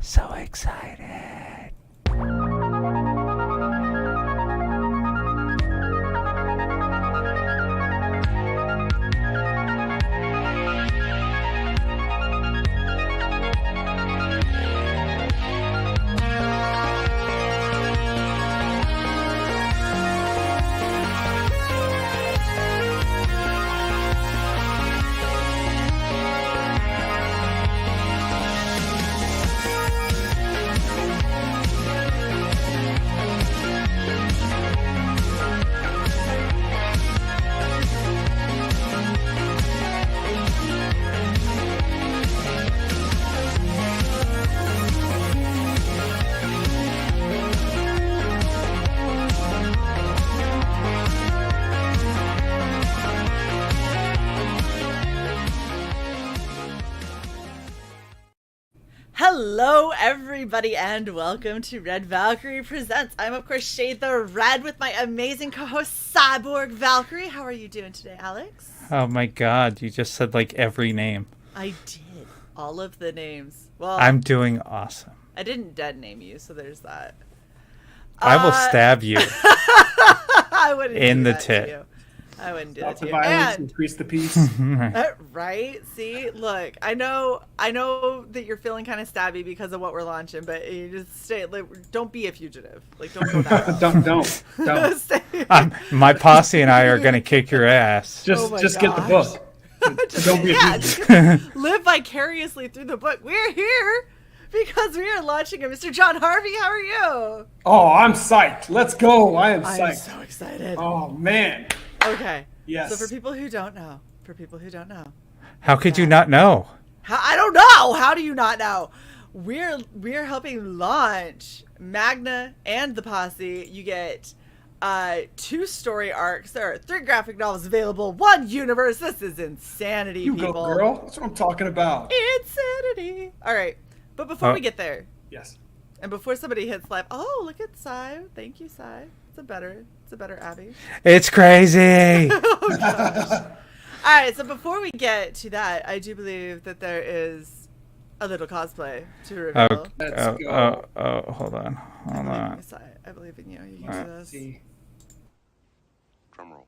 So excited. Hello, everybody, and welcome to Red Valkyrie Presents. I'm, of course, Shae the Red with my amazing co-host, Cyborg Valkyrie. How are you doing today, Alex? Oh my god, you just said like every name. I did. All of the names. Well, I'm doing awesome. I didn't dead name you, so there's that. I will stab you I wouldn't in do the that to tit. you. I wouldn't do Stop that the to you. violence, And, increase the peace. right? See, look, I know that you're feeling kind of stabby because of what we're launching, but you just stay. Like, don't be a fugitive. Like, don't go that route. don't. Stay- My posse and I are gonna kick your ass. Just, Oh my just get the gosh. book. Don't be a yeah, fugitive. just live vicariously through the book. We're here because we are launching a Mr. John Hervey. How are you? Oh, I'm psyched. Let's go. I am I'm psyched. so excited. Oh man. Okay. Yes. So for people who don't know, How could you not know? I don't know. How do you not know? We're helping launch Magna and the Posse. You get 2 story arcs. There are 3 graphic novels available. 1 universe. This is insanity, You people. go, girl. That's what I'm talking about. Insanity. All right. But before we get there, Yes. and before somebody hits live, oh, look at Sai. Thank you, Sai. It's a better Abby. It's crazy. Oh, gosh. All right, so before we get to that, I do believe that there is a little cosplay to reveal. Let's go. Hold on. Sai, I believe in you. You can do this. See. Drum roll.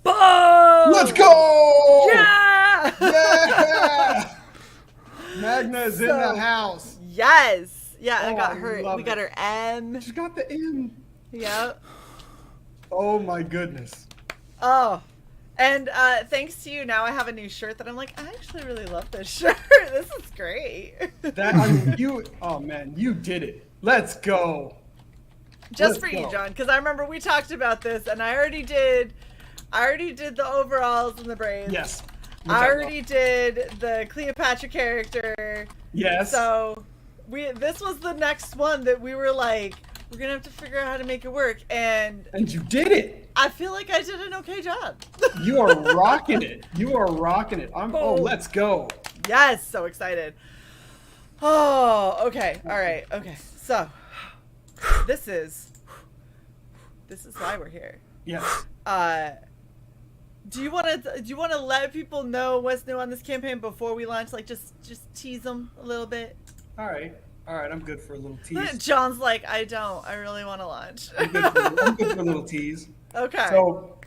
Let's go. Yeah! Yeah. Magna is in So- the house. Yes. Yeah, I Oh, got I her. love We got it. her M. She's got the M. Yep. Oh my goodness. Oh. And thanks to you, now I have a new shirt that I'm like, I actually really love this shirt. This is great. That I mean, you. Oh man, you did it. Let's go. Just Let's for you, go. John, because I remember we talked about this, and I already did the overalls and the braids. Yes. I already did the Cleopatra character. Yes. So this was the next one that we were like, we're gonna have to figure out how to make it work, and And you did it. I feel like I did an okay job. You are rocking it. You are rocking it. Oh, let's go. Yes, so excited. Oh, okay, all right, okay. So this is why we're here. Yes. Do you want to let people know what's new on this campaign before we launch? Like, just tease them a little bit. All right. I'm good for a little tease. John's like, I don't. I really want to launch. I'm good for a little tease. Okay. So,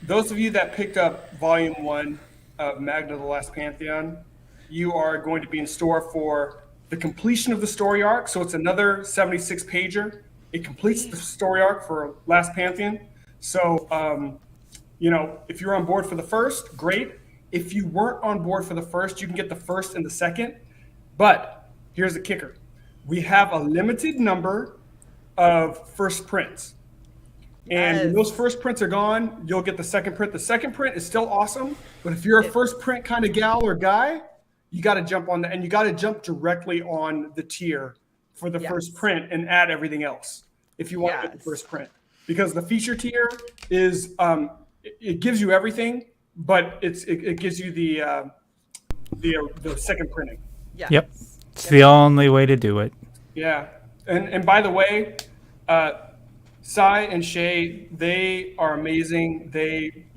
those of you that picked up Volume 1 of Magna the Last Pantheon, you are going to be in store for the completion of the story arc. So, it's another 76 pager. It completes the story arc for Last Pantheon. So, if you're on board for the first, great. If you weren't on board for the first, you can get the first and the second. But here's the kicker. We have a limited number of first prints. And when those first prints are gone, you'll get the second print. The second print is still awesome, but if you're a first print kind of gal or guy, you got to jump on that, and you got to jump directly on the tier for the first print and add everything else if you want to get the first print. Because the feature tier is it gives you everything, but it gives you the second printing. Yeah. Yep. It's the only way to do it. Yeah, and by the way, Cyborg and Shae, they are amazing.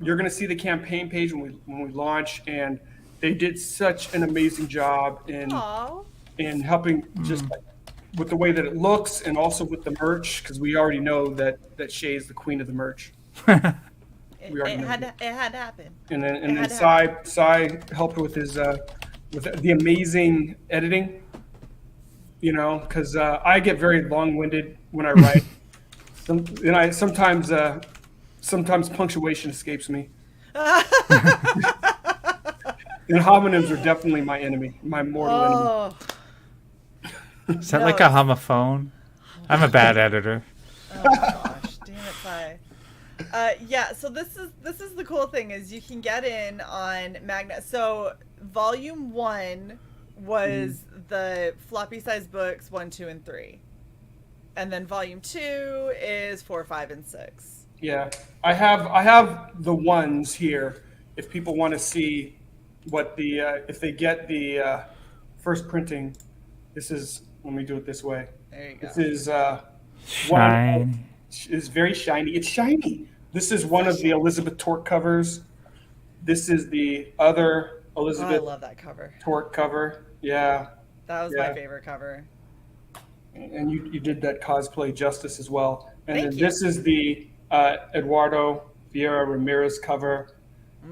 You're going to see the campaign page when we launch, and they did such an amazing job Aw. in helping just like, with the way that it looks, and also with the merch, because we already know that Shae is the queen of the merch. It, We already it know had that. to, it had to happen. And then It had to happen. Cy helped with his with the amazing editing. You know, because I get very long-winded when I write. Sometimes punctuation escapes me. And homonyms are definitely my enemy, my mortal enemy. Oh. Is that like a homophone? I'm a bad editor. Oh my gosh, damn it, Sai. Yeah, so this is the cool thing is you can get in on Magna. So volume 1 was the floppy size books 1, 2, and 3, and then volume 2 is 4, 5, and 6. Yeah, I have the ones here. If people want to see what the if they get the first printing, this is. Let me do it this way. There you go. This is Shine. is very shiny. It's shiny. This is one of the Elizabeth Torque covers. This is the other Oh, I Elizabeth love that cover. Torque cover. Yeah, That was Yeah. my favorite cover. and you did that cosplay justice as well. And Thank then you. this is the Eduardo Vieira Ramirez cover.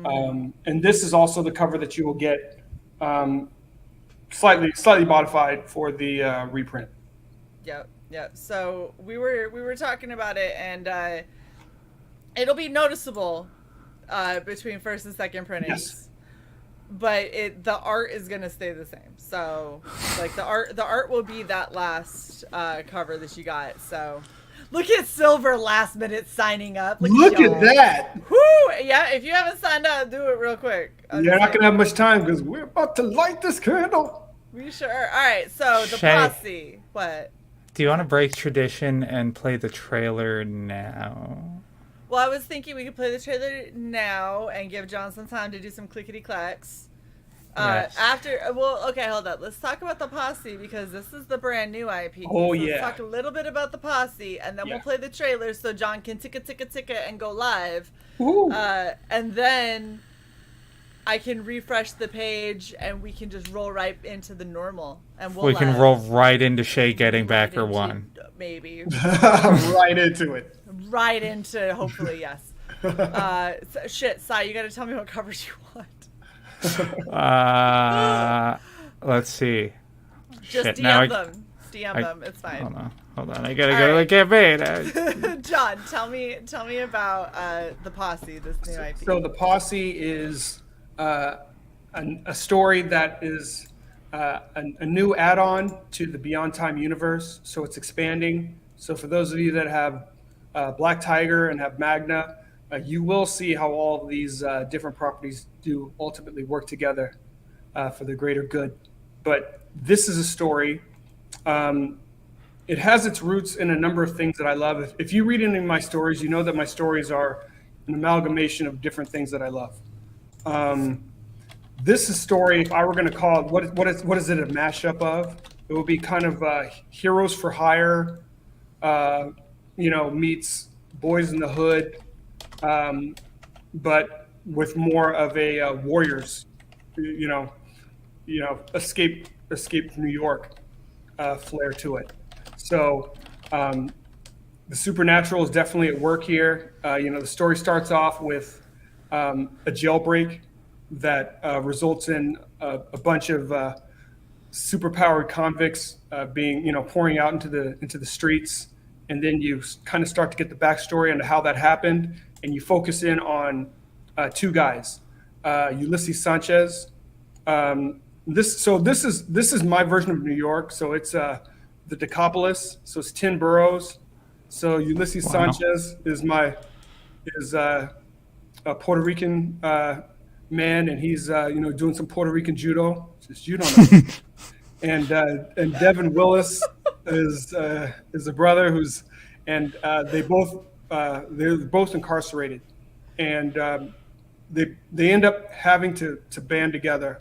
And this is also the cover that you will get slightly modified for the reprint. Yep. So we were talking about it, and it'll be noticeable between first and second printings. Yes. But the art is gonna stay the same. So like the art will be that last cover that you got. So look at Silver last minute signing up. Look y'all. at that. Woo! Yeah, if you haven't signed up, do it real quick. You're not going to have much time because we're about to light this candle. We sure. All right. So the Shae. posse. What? Do you want to break tradition and play the trailer now? Well, I was thinking we could play the trailer now and give John some time to do some clickety clacks. Yes. Okay, hold up. Let's talk about the posse because this is the brand new IP. Oh, So yeah. Let's talk a little bit about the posse, and then we'll Yeah. play the trailer so John can ticka and go live. Ooh. And then I can refresh the page and we can just roll right into the normal. And We can roll right into Shae getting back her one. Maybe. Right into it. Right into, hopefully, yes. Shit, Sai, you gotta tell me what covers you want. Let's see. Just Shit, DM now them. DM them. It's fine. Hold on. I gotta go to the campaign. John, tell me about the posse. This new IP. So the posse is a story that is a new add-on to the Beyond Time universe. So it's expanding. So for those of you that have Black Tiger and have Magna, you will see how all of these different properties do ultimately work together for the greater good. But this is a story. It has its roots in a number of things that I love. If you read any of my stories, you know that my stories are an amalgamation of different things that I love. This is story, if I were going to call it, what is it a mashup of? It would be kind of Heroes for Hire, meets Boys in the Hood, but with more of a Warriors, escape from New York flair to it. So the supernatural is definitely at work here. The story starts off with a jailbreak that results in a bunch of superpowered convicts being, pouring out into the streets, and then you kind of start to get the backstory into how that happened, and you focus in on two guys, Ulysses Sanchez. This is my version of New York. So it's the Decapolis. So it's 10 boroughs. So Ulysses Sanchez is a Puerto Rican man, and he's doing some Puerto Rican judo. Just you don't know. And Devin Willis is a brother they're both incarcerated, and they end up having to band together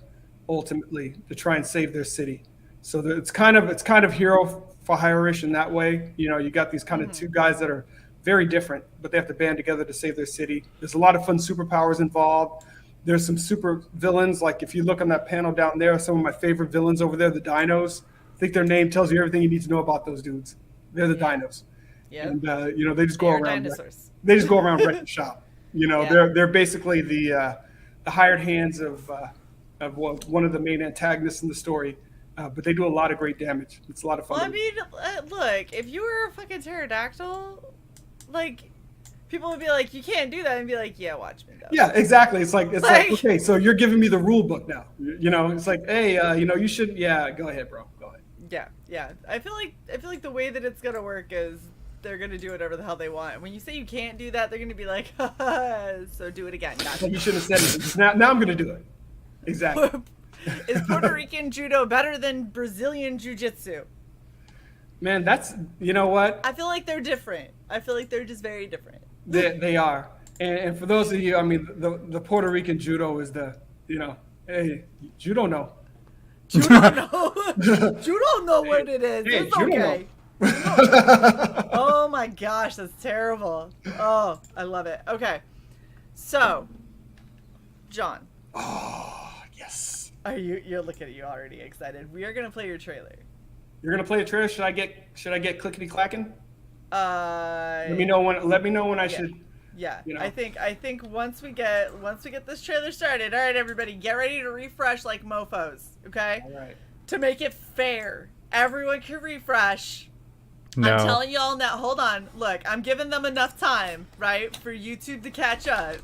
ultimately to try and save their city. So it's kind of hero for hire-ish in that way. You got these kind of two guys that are very different, but they have to band together to save their city. There's a lot of fun superpowers involved. There's some super villains. Like if you look on that panel down there, some of my favorite villains over there, the Dinos. I think their name tells you everything you need to know about those dudes. They're the Dinos. Yeah. And they just go around. Dinosaurs. They just go around wrecking shop. They're basically the hired hands of one of the main antagonists in the story. But they do a lot of great damage. It's a lot of fun. Well, I mean, look, if you were a fucking pterodactyl, like, people would be like, you can't do that, and be like, yeah, watch me though. Yeah, exactly. It's like okay, so you're giving me the rule book now. It's like, hey, you should, yeah, go ahead, bro, go ahead. Yeah. I feel like the way that it's gonna work is they're gonna do whatever the hell they want. And when you say you can't do that, they're gonna be like, so do it again. Gotcha. You shouldn't have said it. Now I'm gonna do it. Exactly. Is Puerto Rican judo better than Brazilian jiu-jitsu? Man, that's, you know what? I feel like they're different. I feel like they're just very different. They are. And for those of you, I mean, the Puerto Rican judo is hey, you don't know. You don't know. You don't know what it is. Hey, It's okay. Oh my gosh, that's terrible. Oh, I love it. Okay. So, John. Oh, yes. You're looking at you already excited. We are gonna play your trailer. You're gonna play a trailer. Should I get clickety clacking? Let me know when I should. Yeah. I think once we get this trailer started, all right, everybody, get ready to refresh like mofos, okay? All right. To make it fair, everyone can refresh. No. I'm telling y'all now. Hold on. Look, I'm giving them enough time, right, for YouTube to catch up.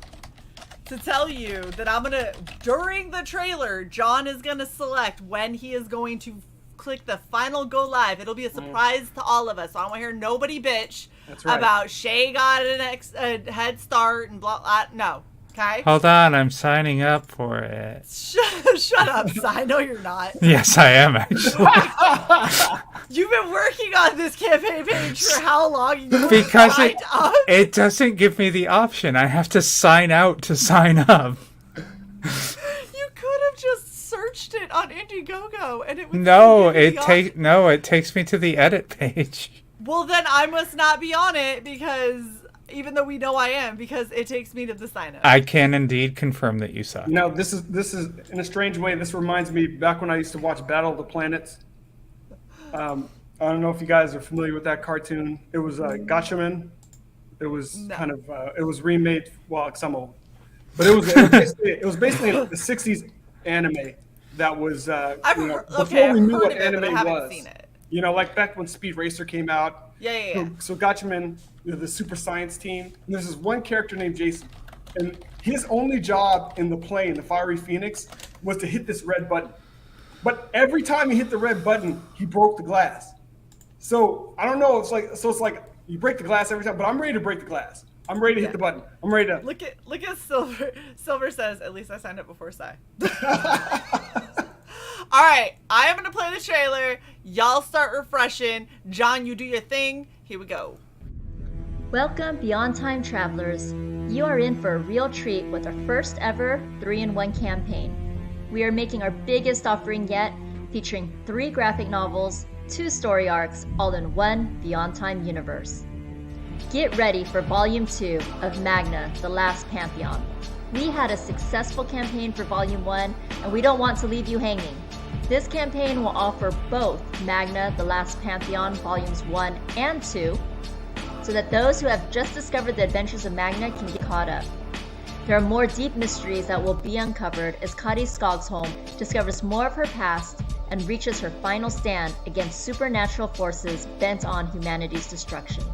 To tell you that during the trailer, John is gonna select when he is going to click the final go live. It'll be a surprise to all of us. So I want to hear nobody bitch about Shae got a head start and blah blah. No, okay. Hold on, I'm signing up for it. Shut up, Si. No, you're not. Yes, I am actually. You've been working on this campaign page for how long? Because it doesn't give me the option. I have to sign out to sign up. You could have just searched it on Indiegogo and it would it takes me to the edit page. Well, then I must not be on it because even though we know I am, because it takes me to the sign up. I can indeed confirm that you saw. No, this is in a strange way. This reminds me back when I used to watch Battle of the Planets. I don't know if you guys are familiar with that cartoon. It was Gatchaman. It was it was remade. Well, some of them, but it was basically the '60s anime that was before we knew what anime was. Seen it. Like back when Speed Racer came out. Yeah. So Gatchaman, the Super Science team. And there's this one character named Jason, and his only job in the plane, the Fiery Phoenix, was to hit this red button. But every time he hit the red button, he broke the glass. So I don't know. It's like you break the glass every time. But I'm ready to break the glass. I'm ready to hit the button. I'm ready to. Look at Silver. Silver says, "At least I signed up before Si." All right, I am gonna play the trailer. Y'all start refreshing. John, you do your thing. Here we go. Welcome, Beyond Time travelers. You are in for a real treat with our first ever 3-in-1 campaign. We are making our biggest offering yet, featuring 3 graphic novels, 2 story arcs, all in one Beyond Time universe. Get ready for Volume 2 of Magna, The Last Pantheon. We had a successful campaign for Volume 1, and we don't want to leave you hanging. This campaign will offer both Magna, The Last Pantheon, Volumes 1 and 2, so that those who have just discovered the adventures of Magna can get caught up. There are more deep mysteries that will be uncovered as Kari Skogsholm discovers more of her past and reaches her final stand against supernatural forces bent on humanity's destruction.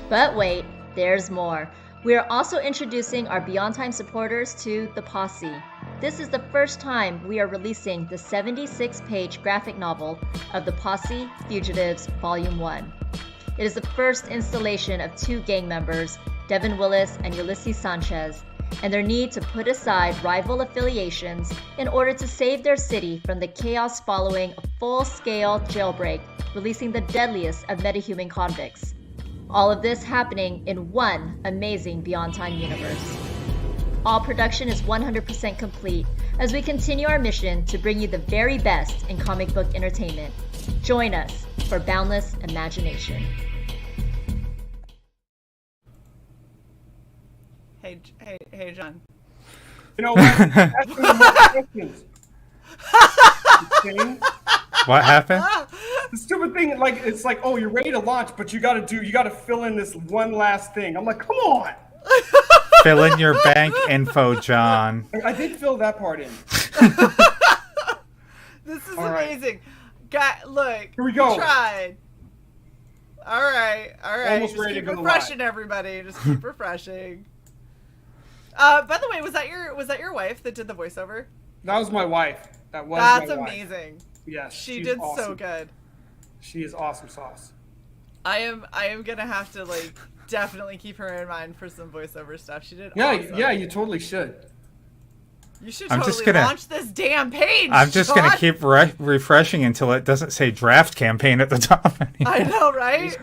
But wait, there's more. We are also introducing our Beyond Time supporters to the Posse. This is the first time we are releasing the 76-page graphic novel of the Posse Fugitives Volume 1. It is the first installation of 2 gang members, Devin Willis and Ulysses Sanchez, and their need to put aside rival affiliations in order to save their city from the chaos following a full-scale jailbreak, releasing the deadliest of metahuman convicts. All of this happening in one amazing Beyond Time universe. All production is 100% complete as we continue our mission to bring you the very best in comic book entertainment. Join us for boundless imagination. Hey, John. You know what? Ask me more questions. Thing. What happened? The stupid thing, like it's like, oh, you're ready to launch, but you gotta fill in this one last thing. I'm like, come on. Fill in your bank info, John. I did fill that part in. This is All right. amazing. Look. Here we go. We tried. All right. Almost Just ready to keep go refreshing, everybody. Just keep refreshing. By the way, was that your wife that did the voiceover? That was my wife. That's That's my wife. amazing. Yes, She she's did awesome. so good. She is awesome sauce. I am gonna have to definitely keep her in mind for some voiceover stuff. She did. Yeah, awesome. yeah, you totally should. You should I'm totally just gonna- launch this damn page. I'm just John. gonna keep refreshing until it doesn't say draft campaign at the top anymore. I know, right?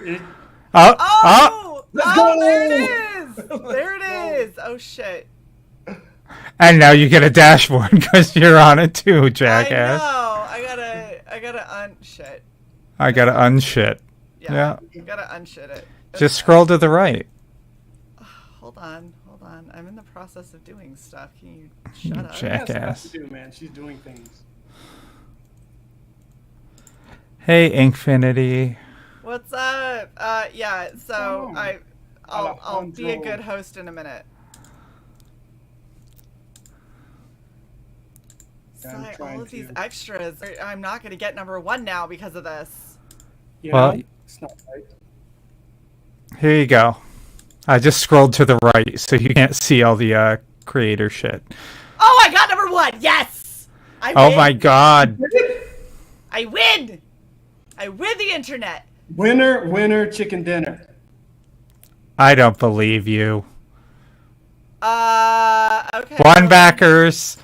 Oh, Oh, Let's go! there it is. There it is. Oh shit. and now you get a dashboard because you're on it too, jackass. I know. I gotta shit. I gotta unshit. Yeah. You gotta unshit it. Just scroll to the right. Hold on. I'm in the process of doing stuff. Can you shut up? She has stuff Jackass. to do, man. She's doing things. Hey, Inkfinity. What's up? Yeah. So Oh. I'll be a Alejandro. good host in a minute. I'm Sorry, trying all of these to- extras. I'm not gonna get #1 now because of this. You Well, know? It's not right. Here you go. I just scrolled to the right so you can't see all the creator shit. Oh, I got #1. Yes. I Oh win. my god. I win. I win the internet. Winner, chicken dinner. I don't believe you. Okay. One backers.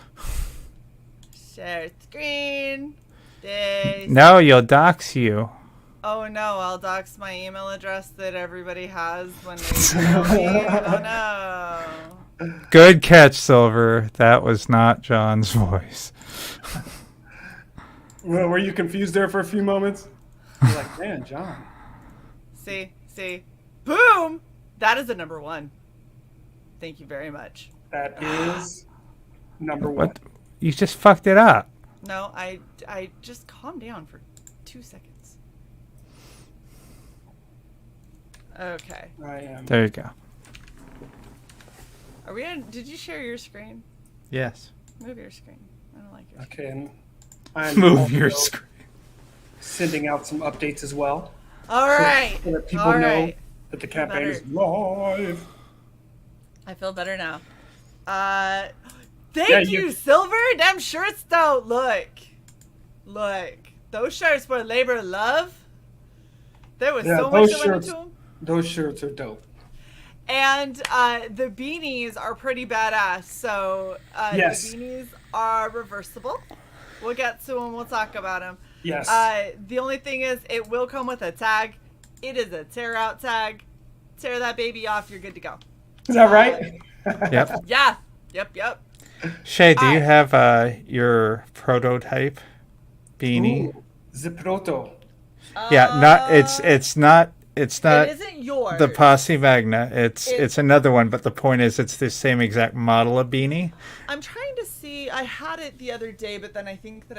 Share screen. This. No, you'll dox you. Oh no, I'll dox my email address that everybody has when they email me. Oh no. Good catch, Silver. That was not John's voice. Well, were you confused there for a few moments? You're like, man, John. See. Boom! That is a #1. Thank you very much. That is #1. What? You just fucked it up. No, I just calm down for 2 seconds. Okay. I am. There you go. Are we in? Did you share your screen? Yes. Move your screen. I don't like your screen. Okay, and I'm Move your also screen. sending out some updates as well. All right. So that people All know right. that the campaign better. is live. I feel better now. Thank Yeah, you, Silver. Them shirts though. Look. Those shirts were labor of love. There was Yeah, so much those that went into shirts- them. Those shirts are dope. And the beanies are pretty badass. So Yes. the beanies are reversible. We'll get to them. We'll talk about them. Yes. The only thing is, it will come with a tag. It is a tear out tag. Tear that baby off. You're good to go. Is that right? Yep. Yeah. Yep. Shay, do you have your prototype beanie? Ooh, Ziproto. Yeah, not it's not It isn't yours. the Posse Magna. It's another one, but the point is it's the same exact model of beanie. I'm trying to see. I had it the other day, but then I think that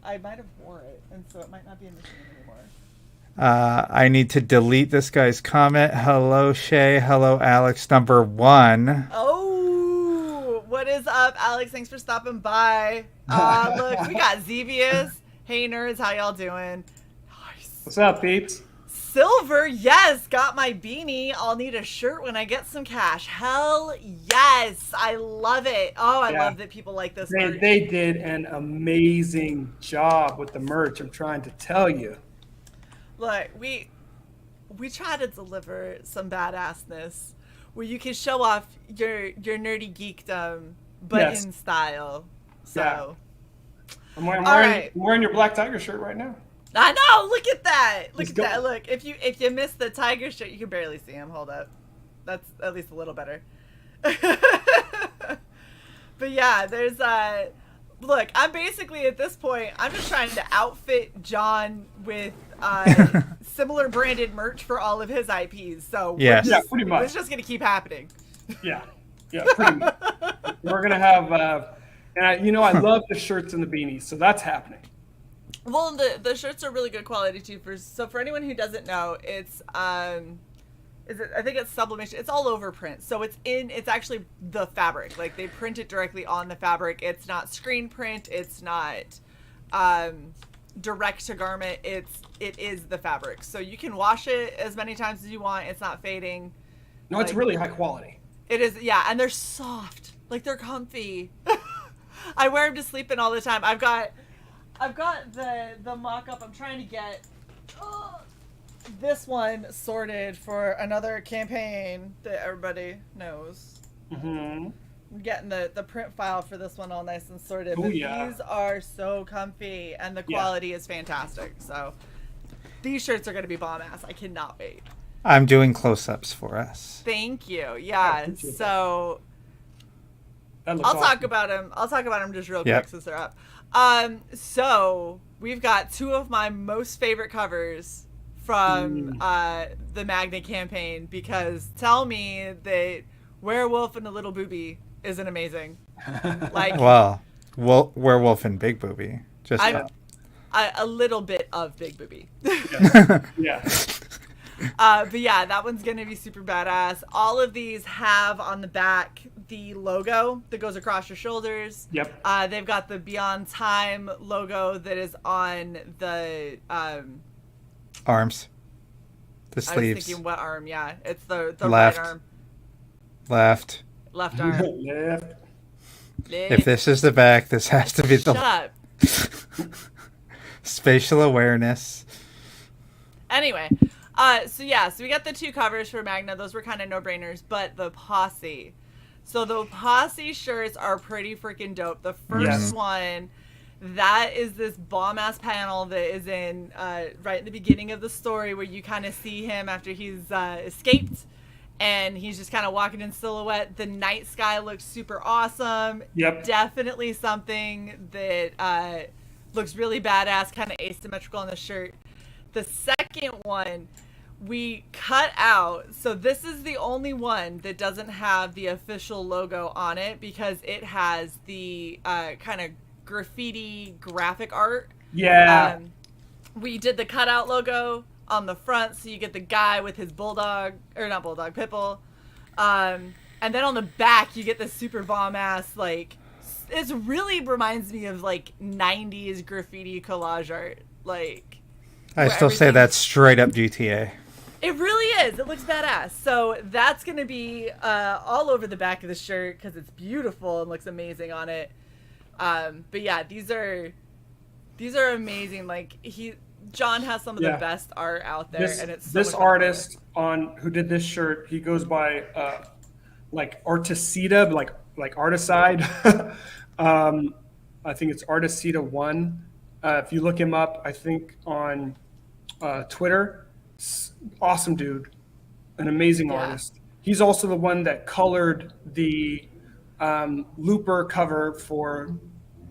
I might have wore it, and so it might not be in the stream anymore. I need to delete this guy's comment. Hello, Shay. Hello, Alex. #1. Oh, what is up, Alex? Thanks for stopping by. Look, we got Zevius. Hey, nerds, how y'all doing? Nice. What's up, peeps? Silver, yes, got my beanie. I'll need a shirt when I get some cash. Hell yes, I love it. Oh, I Yeah. love that people like this They, merch. they did an amazing job with the merch. I'm trying to tell you. Look, we try to deliver some badassness where you can show off your nerdy geekdom, but Yes. in style. So I'm wearing, All right. I'm wearing your Black Tiger shirt right now. I know. Look at that. Look Let's at go. that. Look, if you missed the tiger shirt, you can barely see him. Hold up. That's at least a little better. But yeah, there's look, I'm basically at this point, I'm just trying to outfit John with similar branded merch for all of his IPs. So Yes. Yeah, pretty it's much. just gonna keep happening. Yeah. Yeah, pretty much. We're gonna have, and I love the shirts and the beanies, so that's happening. Well, the shirts are really good quality too. For anyone who doesn't know, it's I think it's sublimation. It's all over print, so it's actually the fabric. Like they print it directly on the fabric. It's not screen print. It's not direct to garment. It is the fabric, so you can wash it as many times as you want. It's not fading. No, it's really high quality. It is, yeah, and they're soft. Like they're comfy. I wear them to sleep in all the time. I've got the mock-up. I'm trying to get this one sorted for another campaign that everybody knows. Mm-hmm. I'm getting the print file for this one all nice and sorted. Oh, But yeah. these are so comfy, and the quality is fantastic. So these shirts are going to be bomb-ass. I cannot wait. I'm doing close-ups for us. Thank you. I Yeah, appreciate so That looks I'll awesome. talk about them. I'll talk about them just real Yep. quick since they're up. So we've got two of my most favorite covers from the Magna campaign, because tell me that Werewolf and the Little Booby isn't amazing. Like Well, werewolf and big booby. Just a little bit of Big Booby. Yeah. But yeah, that one's gonna be super badass. All of these have on the back the logo that goes across your shoulders. Yep. They've got the Beyond Time logo that is on the arms. The I was sleeves. thinking what arm? Yeah, it's the Left. right arm, Left. left arm. Left. If this is the back, this has to be Shut the up. spatial awareness. Anyway, so we got the two covers for Magna. Those were kind of no-brainers, but the Posse. So the Posse shirts are pretty freaking dope. The first Yes. one, that is this bomb-ass panel that is in right in the beginning of the story, where you kind of see him after he's escaped, and he's just kind of walking in silhouette. The night sky looks super awesome. Yep. Definitely something that looks really badass, kind of asymmetrical on the shirt. The second one we cut out, so this is the only one that doesn't have the official logo on it, because it has the kind of graffiti graphic art. Yeah. We did the cutout logo on the front, so you get the guy with his bulldog, or not bulldog, pitbull. And then on the back, you get this super bomb ass, like, it really reminds me of like 90s graffiti collage art. Like, I where still say everything's- that's straight up GTA. It really is. It looks badass. So that's going to be all over the back of the shirt, because it's beautiful and looks amazing on it. But yeah, these are amazing. Like, John has some of the Yeah. best art out there, and it's so this much fun to artist who did this shirt, he goes by like Artisita, like Articide. I think it's Artisita1. If you look him up, I think on Twitter, awesome dude, an amazing Yeah. artist. He's also the one that colored the Looper cover for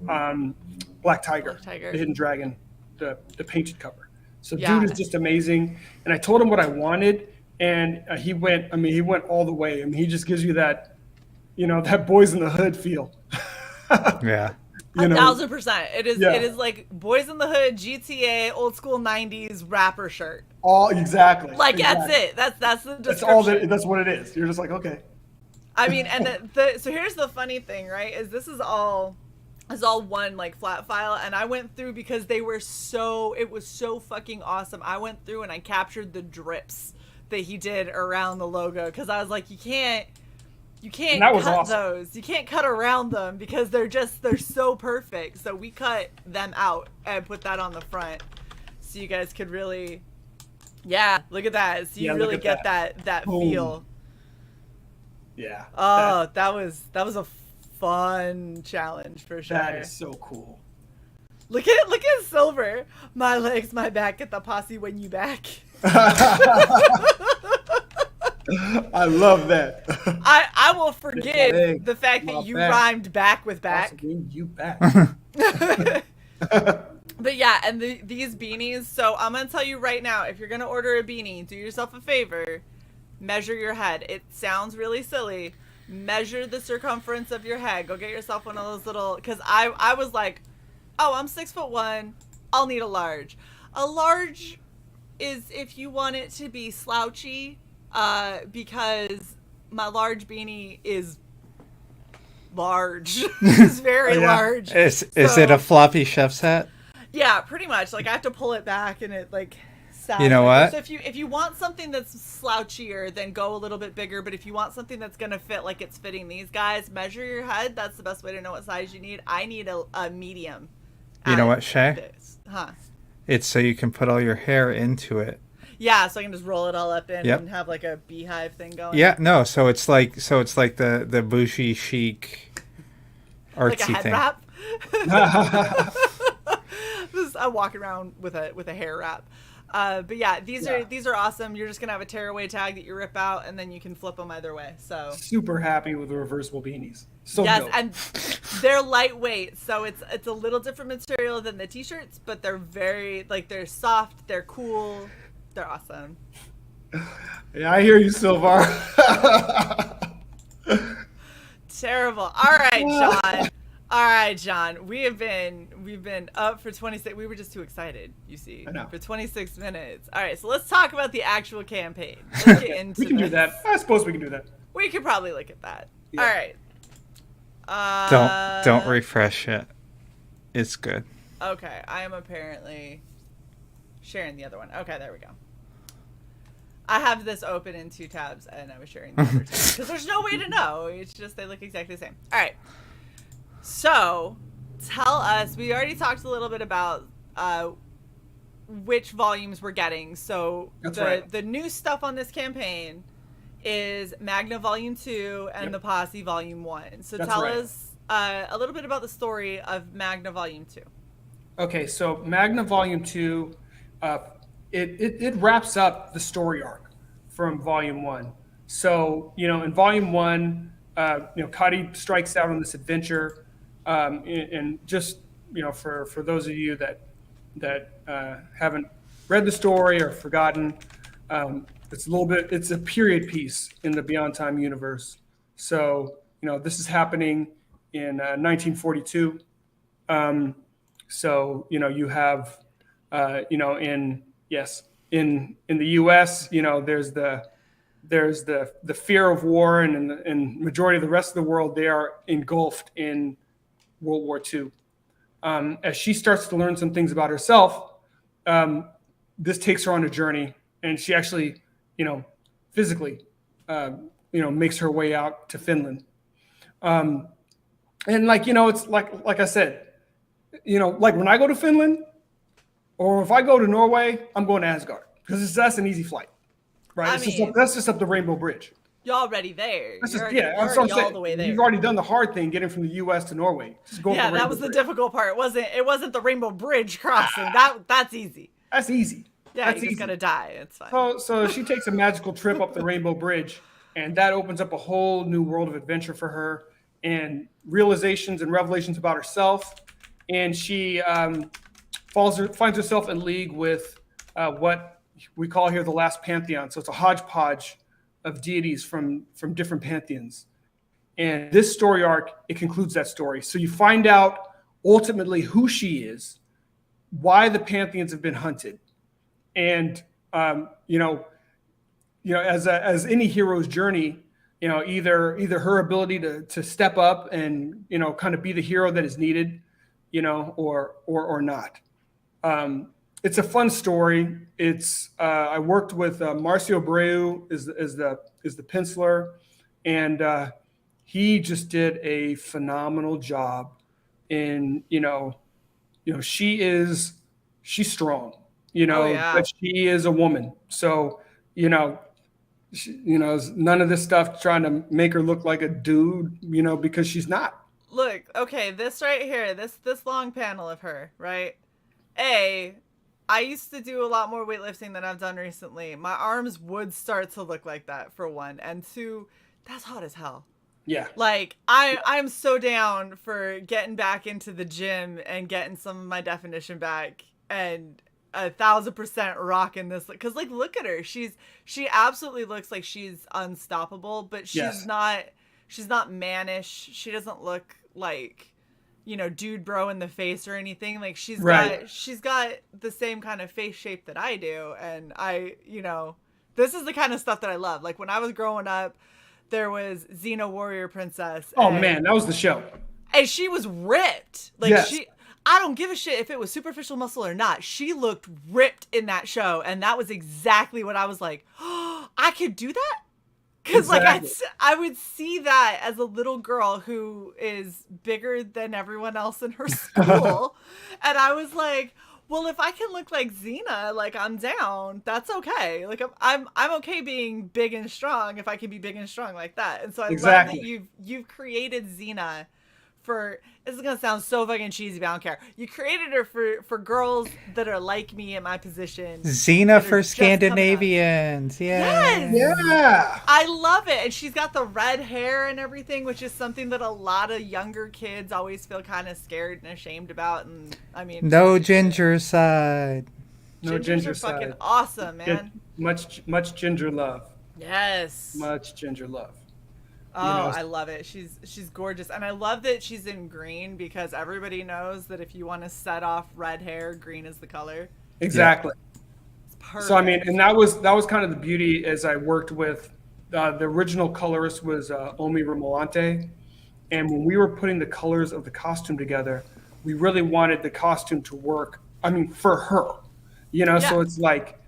Black Tiger, Black Tiger. the Hidden Dragon, the painted cover. So Yeah. dude is just amazing. And I told him what I wanted, and he went all the way. I mean, he just gives you that, that Boys in the Hood feel. Yeah. 1,000%. It is. Yeah. It is like Boys in the Hood, GTA, old school 90s rapper shirt. All exactly. Like, exactly. that's it. That's the description. That's all. That's what it is. You're just like, okay. I mean, and so here's the funny thing, right? Is this is all one like flat file, and I went through, because it was so fucking awesome. I went through and I captured the drips that he did around the logo, because I was like, you can't And that was cut awesome. those. You can't cut around them, because they're so perfect. So we cut them out and put that on the front, so you guys could really, look at that. So you Yeah, look really at get that. that Boom. feel. Yeah. Oh, that was a fun challenge for sure. That is so cool. Look at Silver. My legs, my back, get the posse when you back. I love that. I will forgive leg, the fact my that you back. rhymed back with back. Awesome. You back. But yeah, and these beanies, so I'm going to tell you right now, if you're going to order a beanie, do yourself a favor, measure your head. It sounds really silly, measure the circumference of your head. Go get yourself one of those little, because I was like, oh, I'm 6'1", I'll need a large. A large is if you want it to be slouchy, because my large beanie is large. It's very large. Is it a floppy chef's hat? Yeah, pretty much. Like I have to pull it back and it like sags. You know what? So if you want something that's slouchier, then go a little bit bigger. But if you want something that's gonna fit like it's fitting these guys, measure your head. That's the best way to know what size you need. I need a medium. You know what, Shae? Huh? It's so you can put all your hair into it. Yeah, so I can just roll it all up in Yep. and have like a beehive thing going. Yeah, no. So it's like the bougie chic artsy Like a head thing. wrap. I'm walking around with a hair wrap. But yeah, these are awesome. You're just gonna have a tearaway tag that you rip out, and then you can flip them either way. So Super happy with the reversible beanies. So yes, dope. and they're lightweight, so it's a little different material than the t-shirts, but they're very they're soft, they're cool, they're awesome. Yeah, I hear you, Silvar. Terrible. All right, John. We've been up for 26. We were just too excited, you see, I know. for 26 minutes. All right, so let's talk about the actual campaign. Let's get into We can do this. that. I suppose we can do that. We could probably look at that. Yeah. All right. Don't refresh it. It's good. Okay, I am apparently sharing the other one. Okay, there we go. I have this open in 2 tabs, and I was sharing the other tab because there's no way to know. It's just they look exactly the same. All right. So, tell us. We already talked a little bit about which volumes we're getting. So That's right. The new stuff on this campaign is Magna Volume 2 and the Posse Volume 1. So That's tell right. us a little bit about the story of Magna Volume 2. Okay, so Magna Volume 2, it wraps up the story arc from Volume 1. So, in Volume 1, Cuddy strikes out on this adventure, and just, for those of you that haven't read the story or forgotten, it's a period piece in the Beyond Time universe. So, this is happening in 1942. So, you have, in the U.S., there's the fear of war, and in majority of the rest of the world, they are engulfed in World War II. As she starts to learn some things about herself, this takes her on a journey, and she actually, physically, makes her way out to Finland. And it's like I said, like when I go to Finland, or if I go to Norway, I'm going to Asgard because that's an easy flight, right? That's just up the Rainbow Bridge. You're already there. That's You're just, already, that's what I'm you're already all saying. the way there. You've already done the hard thing, getting from the U.S. to Norway. Just go up the Yeah, that Rainbow was the Bridge. difficult part. It wasn't the Rainbow Bridge crossing. That's easy. That's easy. Yeah, That's you just easy. gotta die. It's fine. So she takes a magical trip up the Rainbow Bridge, and that opens up a whole new world of adventure for her, and realizations and revelations about herself. And she finds herself in league with what we call here the last pantheon. So it's a hodgepodge of deities from different pantheons. And this story arc, it concludes that story. So you find out ultimately who she is, why the pantheons have been hunted, and as any hero's journey, either her ability to step up and kind of be the hero that is needed, or not. It's a fun story. It's I worked with Marcio Abreu is the penciler, and he just did a phenomenal job. In she's strong, but she is a woman. So none of this stuff trying to make her look like a dude, because she's not. Look, okay, this right here, this long panel of her, right? I used to do a lot more weightlifting than I've done recently. My arms would start to look like that, for one. And 2, that's hot as hell. Yeah. Like, I'm so down for getting back into the gym and getting some of my definition back and 1,000% rocking this. Because, look at her. She absolutely looks like she's unstoppable, but she's not she's not mannish. She doesn't look like, dude bro in the face or anything. Like she's got the same kind of face shape that I do. And this is the kind of stuff that I love. Like when I was growing up, there was Xena Warrior Princess. Oh man, that was the show. And she was ripped. Like yes. I don't give a shit if it was superficial muscle or not. She looked ripped in that show. And that was exactly what I was like, oh, I could do that? Because exactly. I would see that as a little girl who is bigger than everyone else in her school. And I was like, well, if I can look like Xena, like I'm down. That's okay. Like I'm okay being big and strong if I can be big and strong like that. And so I love that you've created Xena for, this is gonna sound so fucking cheesy, but I don't care. You created her for girls that are like me in my position. Xena for Scandinavians. Yeah. Yes. Yeah. I love it. And she's got the red hair and everything, which is something that a lot of younger kids always feel kind of scared and ashamed about. And I mean, no ginger side. No ginger side. Fucking awesome, man. Much ginger love. Yes. Much ginger love. Oh, I love it. She's gorgeous. And I love that she's in green because everybody knows that if you want to set off red hair, green is the color. Exactly. It's perfect. So I mean, and that was kind of the beauty as I worked with the original colorist was Omi Romolante. And when we were putting the colors of the costume together, we really wanted the costume to work. I mean, for her, so it's like,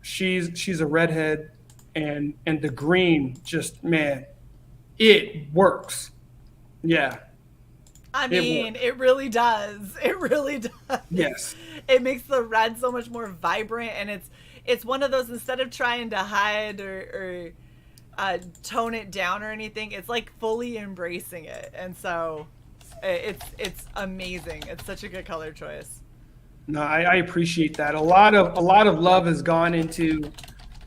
she's a redhead. And the green just, man, it works. Yeah. I mean, it really does. It really does. Yes. It makes the red so much more vibrant, and it's one of those, instead of trying to hide or tone it down or anything, it's like fully embracing it. And so it's amazing. It's such a good color choice. No, I appreciate that. A lot of love has gone into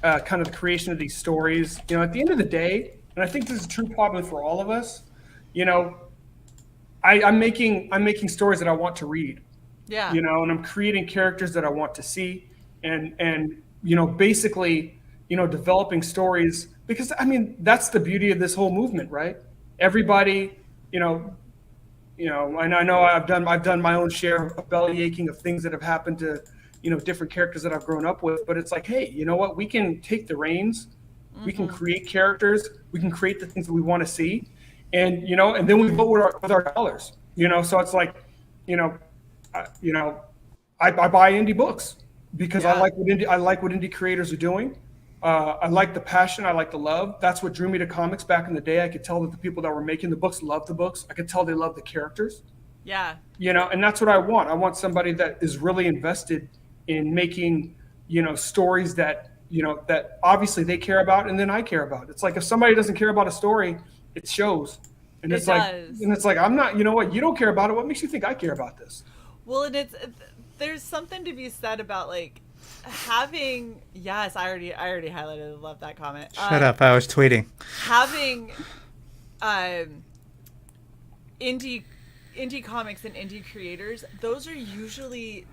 kind of the creation of these stories. At the end of the day, and I think this is true probably for all of us, I'm making stories that I want to read. Yeah. And I'm creating characters that I want to see, and basically, developing stories, because I mean that's the beauty of this whole movement, right? Everybody, and I know I've done my own share of belly aching of things that have happened to different characters that I've grown up with, but it's like, hey, you know what? We can take the reins, we can create characters, we can create the things that we want to see, and and then we vote with our dollars. So it's like, I buy indie books because I like what indie creators are doing. I like the passion, I like the love. That's what drew me to comics back in the day. I could tell that the people that were making the books loved the books. I could tell they loved the characters. Yeah. And that's what I want. I want somebody that is really invested in making, stories that, that obviously they care about and then I care about. It's like if somebody doesn't care about a story, it shows. And it's like, I'm not, you don't care about it. What makes you think I care about this? Well, and there's something to be said about like having, yes, I already highlighted and loved that comment. Shut up, I was tweeting. Having indie comics and indie creators, those are usually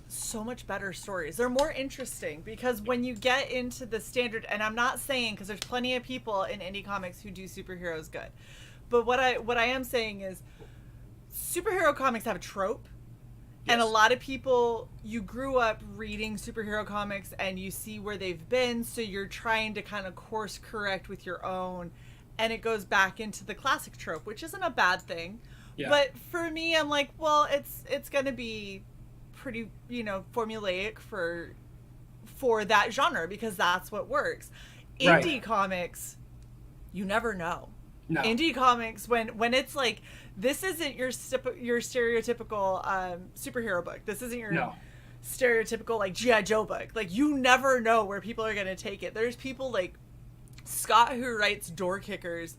so much better stories. They're more interesting because when you get into the standard, and I'm not saying, because there's plenty of people in indie comics who do superheroes good, but what I am saying is superhero comics have a trope. Yes. And a lot of people, you grew up reading superhero comics and you see where they've been, so you're trying to kind of course correct with your own, and it goes back into the classic trope, which isn't a bad thing. Yeah. But for me, I'm like, well, it's going to be pretty, formulaic for that genre because that's what works. Right. Indie comics, you never know. No. Indie comics, when it's like, this isn't your stereotypical superhero book. This isn't your stereotypical like G.I. Joe book. Like, you never know where people are going to take it. There's people like Scott who writes Door Kickers.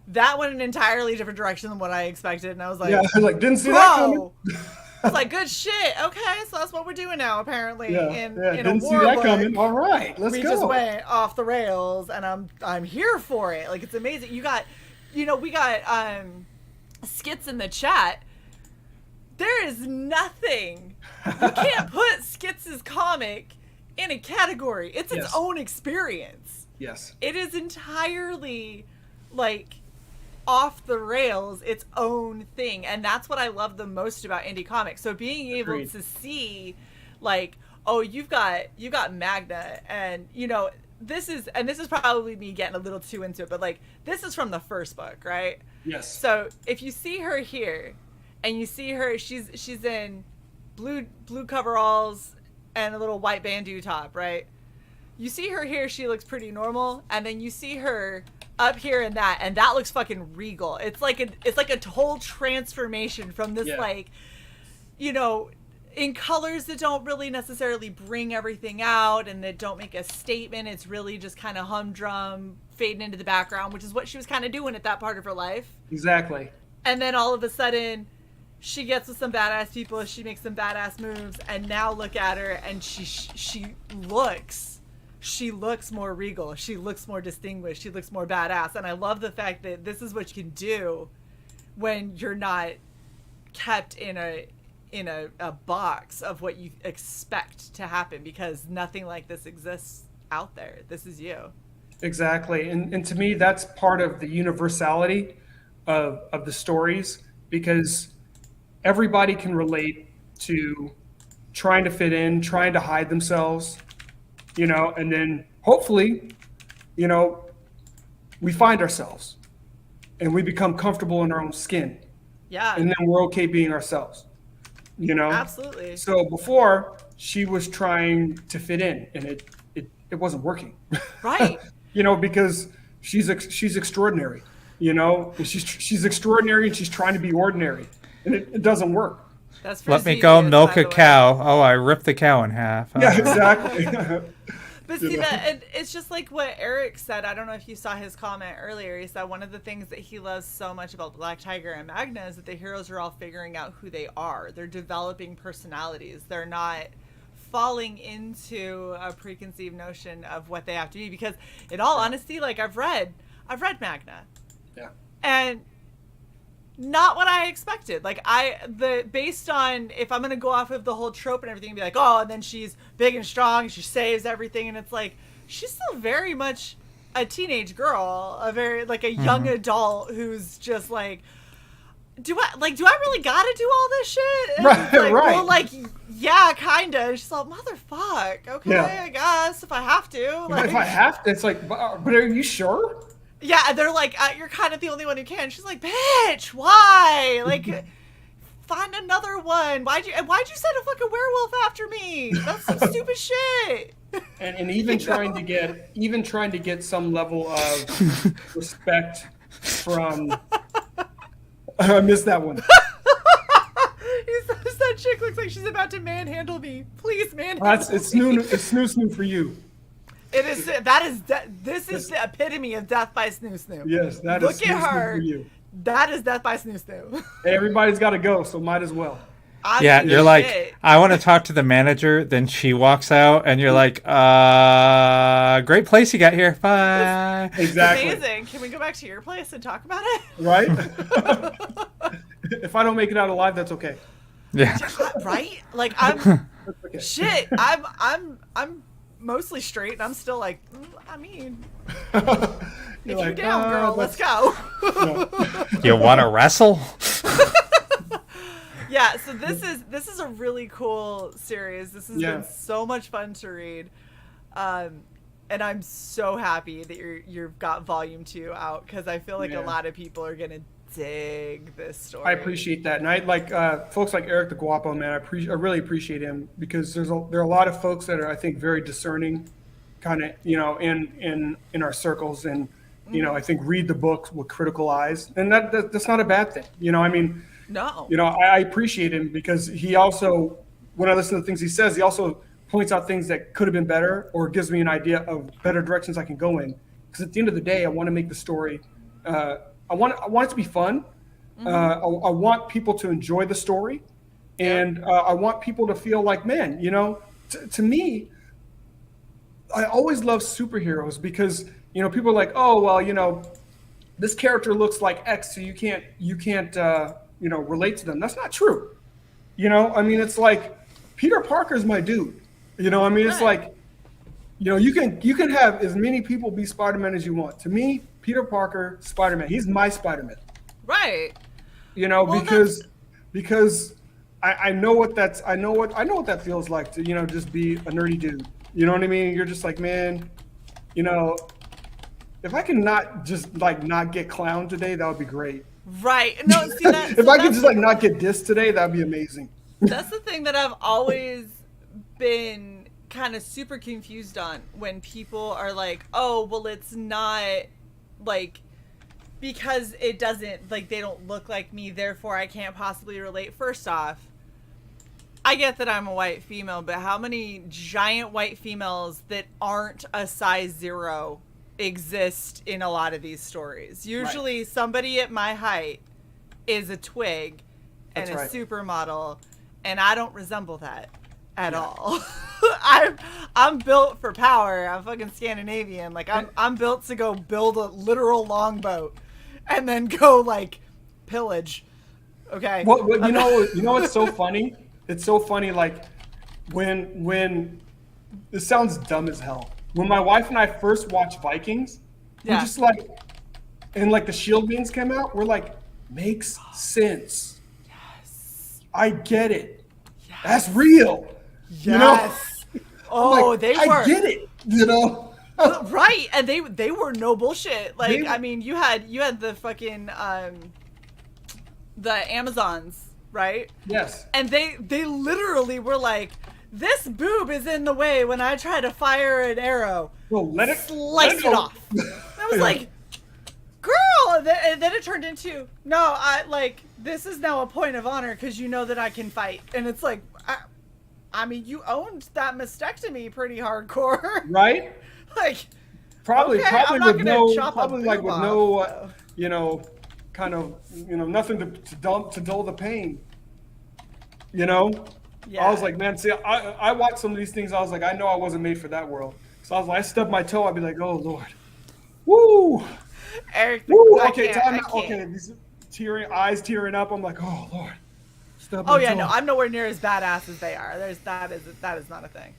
That went an entirely different direction than what I expected, and I was like, "Yeah, I didn't see that coming." I was like, "Good shit. Okay, so that's what we're doing now, apparently." In didn't a war see that book, coming. All right, let's go. We just went off the rails, and I'm here for it. Like, it's amazing. We got skits in the chat. There is nothing. You can't put Skits' comic in a category. It's its own experience. Yes. It is entirely like off the rails its own thing, and that's what I love the most about indie comics. So being able Agreed. to see, like, oh, you've got Magna, and you know, this is probably me getting a little too into it, but like, this is from the first book, right? Yes. So if you see her here, and you see her, she's in blue coveralls and a little white bandeau top, right? You see her here, she looks pretty normal, and then you see her up here and that looks fucking regal. It's like a whole transformation from this, like, you know, in colors that don't really necessarily bring everything out and that don't make a statement. It's really just kind of humdrum fading into the background, which is what she was kind of doing at that part of her life. Exactly. And then all of a sudden she gets with some badass people, she makes some badass moves, and now look at her, and she looks more regal, she looks more distinguished, she looks more badass. And I love the fact that this is what you can do when you're not kept in a box of what you expect to happen, because nothing like this exists out there. This is you. Exactly. And to me, that's part of the universality of the stories, because everybody can relate to trying to fit in, trying to hide themselves, you know, and then hopefully, you know, we find ourselves and we become comfortable in our own skin. Yeah. And then we're okay being ourselves, you know? Absolutely. So before, she was trying to fit in, and it wasn't working. Right. You know, because she's extraordinary, you know, and she's extraordinary, and she's trying to be ordinary, and it doesn't work. That's for Let me Xevious, go milk by a the way. cow. Oh, I ripped the cow in half. Oh. Yeah, exactly. But see, that it's just like what Eric said. I don't know if you saw his comment earlier. He said one of the things that he loves so much about Black Tiger and Magna is that the heroes are all figuring out who they are. They're developing personalities. They're not falling into a preconceived notion of what they have to be. Because in all honesty, like, I've read Magna. Yeah. And not what I expected. Like, based on, if I'm gonna go off of the whole trope and everything, and be like, oh, and then she's big and strong, she saves everything, and it's like, she's still very much a teenage girl, a young adult who's just like, do I really gotta do all this shit? And Right, it's like, right. well, like, yeah, kinda. And she's like, motherfuck, okay, Yeah. I guess, if I have to. Like, If I have to, it's like, but are you sure? yeah, and they're like, you're kind of the only one who can. She's like, bitch, why? Like, find another one. Why'd you send a fucking werewolf after me? That's some stupid shit. And even trying to get some level of respect from. I missed that one. He says that chick looks like she's about to manhandle me. Please manhandle It's snoo for you. It is. This is the epitome of death by snoo snoo. Yes, that Look is at snoo her. for you. That is death by snoo snoo. Hey, everybody's got to go, so might as well. Yeah, you're like, I want to talk to the manager. Then she walks out, and you're like, great place you got here. Bye. Exactly. Amazing. Can we go back to your place and talk about it? Right? If I don't make it out alive, that's okay. Yeah. Right? Like, I'm Okay. shit. I'm mostly straight, and I'm still like, I mean, if You're you're like, down, girl, let's go. You want to wrestle? Yeah, so this is a really cool series. This has been so much fun to read, and I'm so happy that you've got volume 2 out, because I feel like a lot of people are gonna dig this story. I appreciate that, and I like folks like Eric the Guapo, man. I really appreciate him, because there are a lot of folks that are, I think, very discerning, kind of, you know, in our circles, and you know, I think read the book with critical eyes, and that's not a bad thing. You know, I mean, No. you know, I appreciate him, because he also, when I listen to the things he says, he also points out things that could have been better, or gives me an idea of better directions I can go in. Because at the end of the day, I want to make the story. I want it to be fun. I want people to enjoy the story, and I want people to feel like, man, you know, to me, I always love superheroes, because, you know, people are like, oh, well, you know, this character looks like X, so you can't you know, relate to them. That's not true. You know, I mean, it's like, Peter Parker's my dude. You know, I mean, it's like, you know, you can have as many people be Spider-Man as you want. To me, Peter Parker, Spider-Man. He's my Spider-Man. Right. You know, Well, because I know what that feels like to, you know, just be a nerdy dude. You know what I mean? You're just like, man, you know, if I can not get clowned today, that would be great. Right. No, see that. If I could just like not get dissed today, that'd be amazing. That's the thing that I've always been kind of super confused on when people are like, oh, well, it's not like, because it doesn't, like, they don't look like me, therefore I can't possibly relate. First off, I get that I'm a white female, but how many giant white females that aren't a size 0 exist in a lot of these stories? Usually somebody at my height is a twig and a supermodel, and I don't resemble that at all. I'm built for power. I'm fucking Scandinavian. Like I'm built to go build a literal longboat and then go like pillage. Okay. Well, you know what's so funny? It's so funny, like when this sounds dumb as hell. When my wife and I first watched Vikings, we're just like, and like the shield beams came out, we're like, makes sense. Yes. I get it. Yes. That's real. Yes. You know? Oh, like, they were. I get it. You know. Right, and they were no bullshit. Like, I mean, you had the fucking the Amazons, right? Yes. And they literally were like, this boob is in the way when I try to fire an arrow. Well, Slice it off. I was like, girl, and then it turned into, no, this is now a point of honor because you know that I can fight. And it's like, I mean, you owned that mastectomy pretty hardcore. Right? Like, probably okay, with no, off, you know, kind of, you know, nothing to dull the pain. You know? Yeah. I was like, man, see, I watched some of these things. I was like, I know I wasn't made for that world. So I was like, I stubbed my toe. I'd be like, oh, Lord. Woo. Eric, woo. Okay, time out. Okay, these eyes tearing up. I'm like, oh, Lord. Oh, yeah, no, I'm nowhere near as badass as they are. That is not a thing.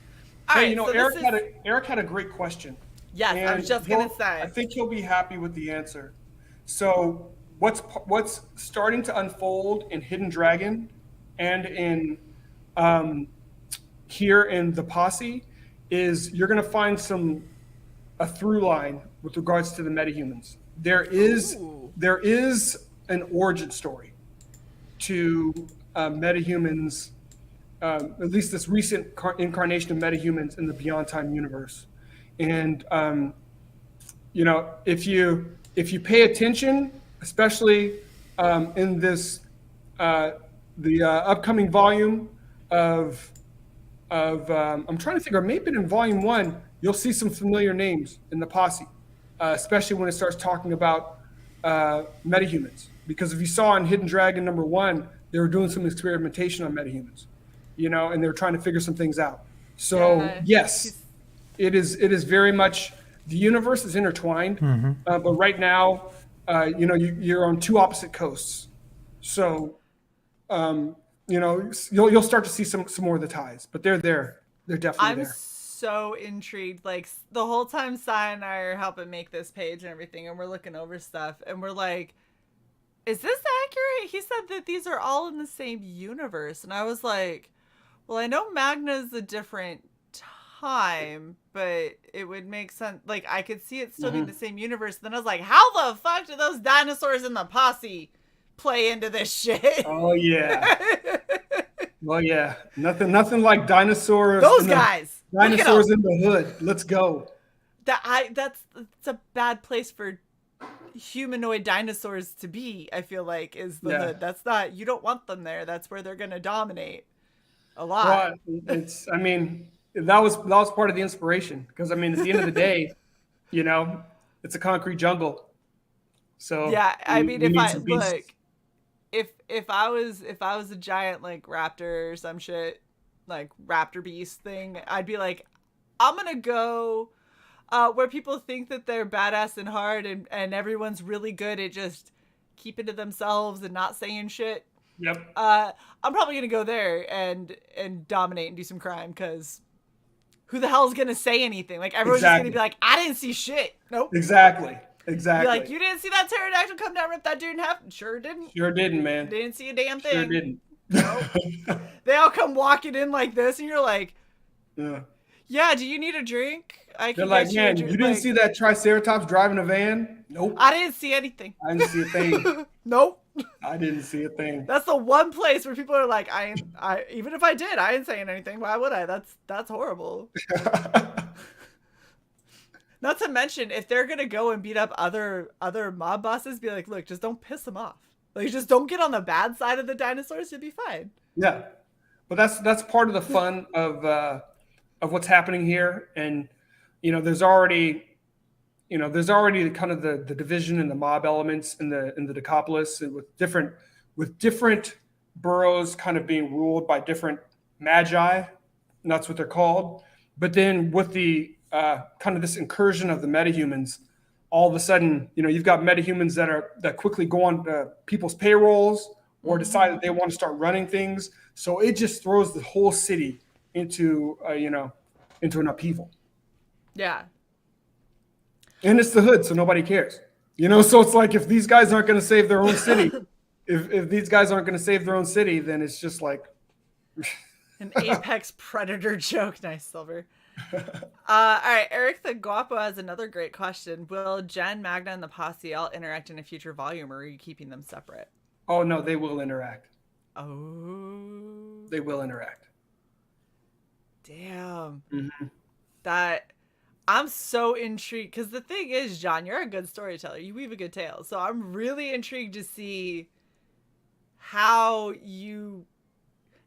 All right, you know, so Eric had a great question. Yes, I was just going to say. I think he'll be happy with the answer. So what's starting to unfold in Hidden Dragon and in here in the Posse is you're going to find a through line with regards to the metahumans. There is an origin story to metahumans, at least this recent incarnation of metahumans in the Beyond Time universe. And you know, if you pay attention, especially in this the upcoming volume of I'm trying to think, or maybe in volume 1, you'll see some familiar names in the Posse, especially when it starts talking about metahumans. Because if you saw in Hidden Dragon #1, they were doing some experimentation on metahumans, you know, and they were trying to figure some things out. So yes, it is very much, the universe is intertwined, but right now, you know, you're on two opposite coasts. So, you know, you'll start to see some more of the ties, but they're there. They're definitely there. I'm so intrigued. Like the whole time, Sai and I are helping make this page and everything, and we're looking over stuff, and we're like, is this accurate? He said that these are all in the same universe. And I was like, well, I know Magna's a different time, but it would make sense. Like, I could see it still being the same universe. Then I was like, how the fuck do those dinosaurs in the Posse play into this shit? Oh, yeah. Well, yeah. Nothing like dinosaurs. Those guys. Dinosaurs in the hood. Let's go. That's a bad place for humanoid dinosaurs to be. I feel like is the hood. That's not, you don't want them there. That's where they're gonna dominate a lot. Well, it's, I mean, that was part of the inspiration, because I mean, at the end of the day, you know, it's a concrete jungle. So yeah, I mean, if I was a giant like raptor or some shit, like raptor beast thing, I'd be like, I'm gonna go where people think that they're badass and hard, and everyone's really good at just keeping to themselves and not saying shit. Yep. I'm probably gonna go there and dominate and do some crime, because who the hell is gonna say anything? Like, everyone's just gonna be like, I didn't see shit. Nope. Exactly. Exactly. Be like, you didn't see that pterodactyl come down, rip that dude in half? Sure didn't. Sure didn't, man. Didn't see a damn thing. Sure didn't. Nope. They all come walking in like this, and you're like, Yeah. yeah, do you need a drink? I They're can like, get you a man, drink. you didn't see that Triceratops driving a van? Nope. I didn't see anything. I didn't see a thing. Nope. I didn't see a thing. That's the one place where people are like, I even if I did, I ain't saying anything. Why would I? That's horrible. Not to mention, if they're gonna go and beat up other mob bosses, be like, look, just don't piss them off. Like, just don't get on the bad side of the dinosaurs. You'll be fine. Yeah, but that's part of the fun of what's happening here, and there's already kind of the division and the mob elements in the Decapolis, and with different boroughs kind of being ruled by different magi, and that's what they're called. But then with the kind of this incursion of the metahumans, all of a sudden, you've got metahumans that quickly go on people's payrolls or decide that they want to start running things. So it just throws the whole city into an upheaval. Yeah. And it's the hood, so nobody cares. So it's like, if these guys aren't going to save their own city, if these guys aren't going to save their own city, then it's just like an apex predator joke. Nice, Silver. All right, Eric the Guapo has another great question. Will Jen, Magna, and the Posse all interact in a future volume, or are you keeping them separate? Oh, no, they will interact. Oh. They will interact. Damn. Mm-hmm. That... I'm so intrigued, because the thing is, John, you're a good storyteller. You weave a good tale. So I'm really intrigued to see how you...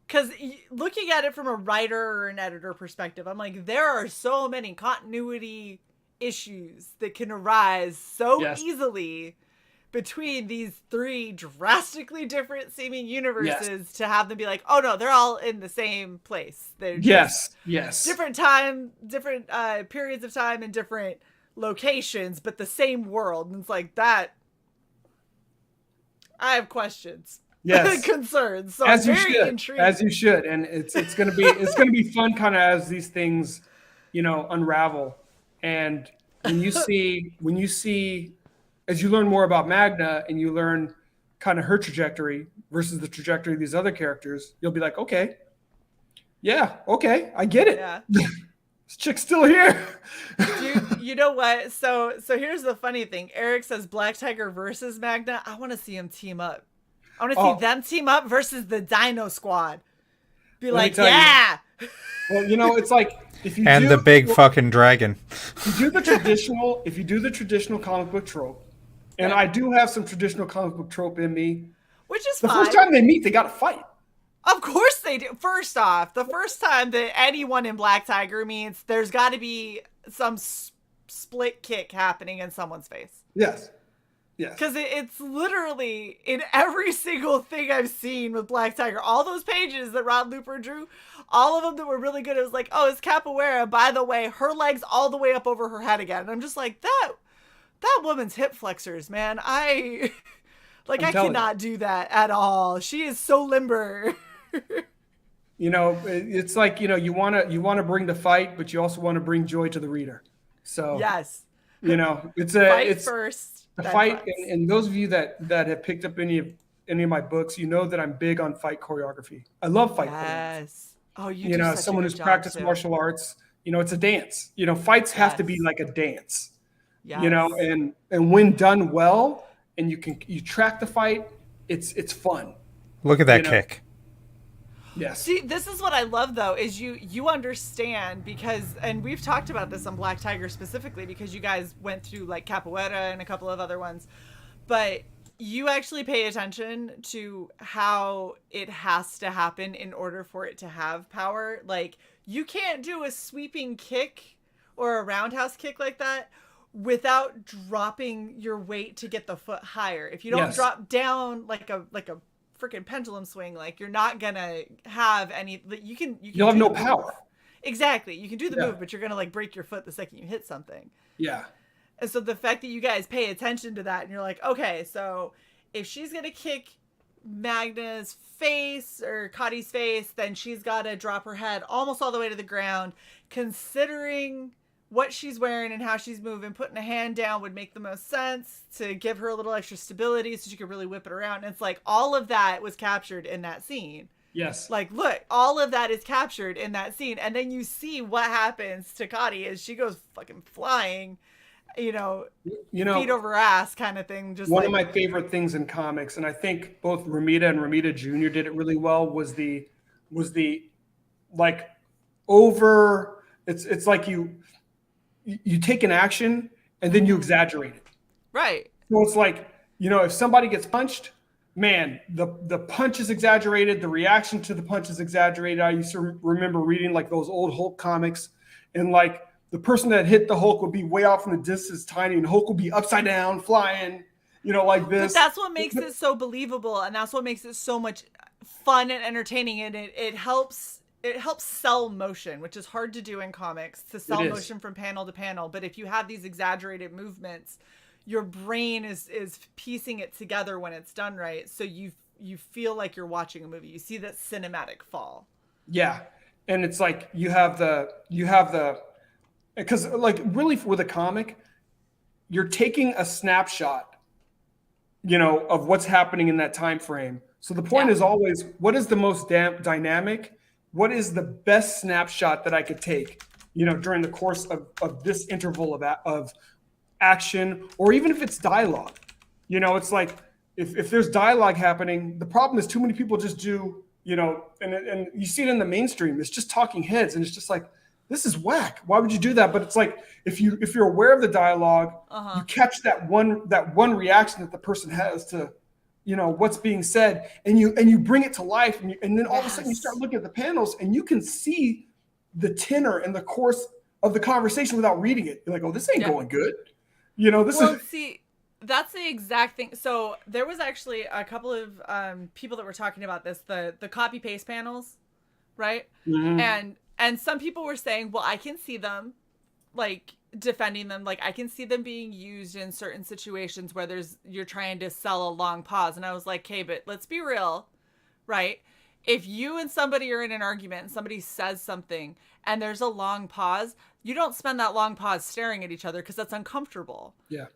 Because looking at it from a writer or an editor perspective, I'm like, there are so many continuity issues that can arise so easily between these three drastically different seeming universes to have them be like, oh no, they're all in the same place. They're just different time, different periods of time and different locations, but the same world. And it's like that. I have questions. Yes. Concerns. So as I'm you very should. intrigued. As you should. And it's gonna be fun kind of as these things, unravel. And when you see as you learn more about Magna and you learn kind of her trajectory versus the trajectory of these other characters, you'll be like, okay, I get it. Yeah. This chick's still here. Dude, you know what? So here's the funny thing. Eric says Black Tiger versus Magna. I want to see them team up. I want to see them team up versus the Dino Squad. Be like, yeah. Well, it's like, if you the big fucking dragon. If you do the traditional comic book trope, and I do have some traditional comic book trope in me. Which is the fine. first time they meet, they got to fight. Of course they do. First off, the first time that anyone in Black Tiger meets, there's got to be some split kick happening in someone's face. Yes. Because it's literally in every single thing I've seen with Black Tiger. All those pages that Rod Looper drew, all of them that were really good. It was like, oh, it's Capoeira. By the way, her legs all the way up over her head again. And I'm just like, that woman's hip flexors, man. I cannot do that at all. She is so limber. It's like, you want to bring the fight, but you also want to bring joy to the reader. So yes, it's first. The fight, and those of you that have picked up any of my books, that I'm big on fight choreography. I love fight choreography. Oh, you do such someone a who's good practiced job, martial arts. It's a dance. Fights have to be like a dance. Yes. And when done well, and you track the fight, it's fun. Look at that kick. Yes. See, this is what I love though, is you understand, because, and we've talked about this on Black Tiger specifically, because you guys went through like Capoeira and a couple of other ones, but you actually pay attention to how it has to happen in order for it to have power. Like, you can't do a sweeping kick or a roundhouse kick like that without dropping your weight to get the foot higher. If you don't drop down like a freaking pendulum swing, like, you're not gonna have any. You'll have no power. Exactly. You can do the move, but you're gonna like break your foot the second you hit something. Yeah. And so the fact that you guys pay attention to that, and you're like, okay, so if she's gonna kick Magna's face or Cotty's face, then she's got to drop her head almost all the way to the ground, considering what she's wearing and how she's moving, putting a hand down would make the most sense to give her a little extra stability so she could really whip it around. And it's like all of that was captured in that scene. Yes. Like, look, all of that is captured in that scene. And then you see what happens to Cotty as she goes fucking flying, feet over ass kind of thing. Just one of my favorite things in comics, and I think both Romita and Romita Jr. did it really well, was the like over, it's like you take an action and then you exaggerate it. Right. So it's like, if somebody gets punched, man, the punch is exaggerated. The reaction to the punch is exaggerated. I used to remember reading like those old Hulk comics, and like the person that hit the Hulk would be way off in the distance, tiny, and Hulk would be upside down, flying, like this. But that's what makes it so believable, and that's what makes it so much fun and entertaining. And it helps sell motion, which is hard to do in comics, to sell motion from panel to panel. But if you have these exaggerated movements, your brain is piecing it together when it's done right. So you feel like you're watching a movie. You see that cinematic fall. Yeah. And it's like you have the because like really with a comic, you're taking a snapshot, of what's happening in that time frame. So the point is always, what is the most dynamic? What is the best snapshot that I could take, during the course of this interval of action, or even if it's dialogue? It's like if there's dialogue happening, the problem is too many people just do, and you see it in the mainstream, it's just talking heads, and it's just like, this is whack. Why would you do that? But it's like if you're aware of the dialogue, you catch that one reaction that the person has to, what's being said, and you bring it to life, and then all of a sudden you start looking at the panels, and you can see the tenor and the course of the conversation without reading it. You're like, oh, this ain't going good. See, that's the exact thing. So there was actually a couple of people that were talking about this, the copy paste panels, right? Mm-hmm. And some people were saying, well, I can see them like defending them. Like I can see them being used in certain situations where you're trying to sell a long pause. And I was like, okay, but let's be real, right? If you and somebody are in an argument and somebody says something and there's a long pause, you don't spend that long pause staring at each other because that's uncomfortable. Yeah.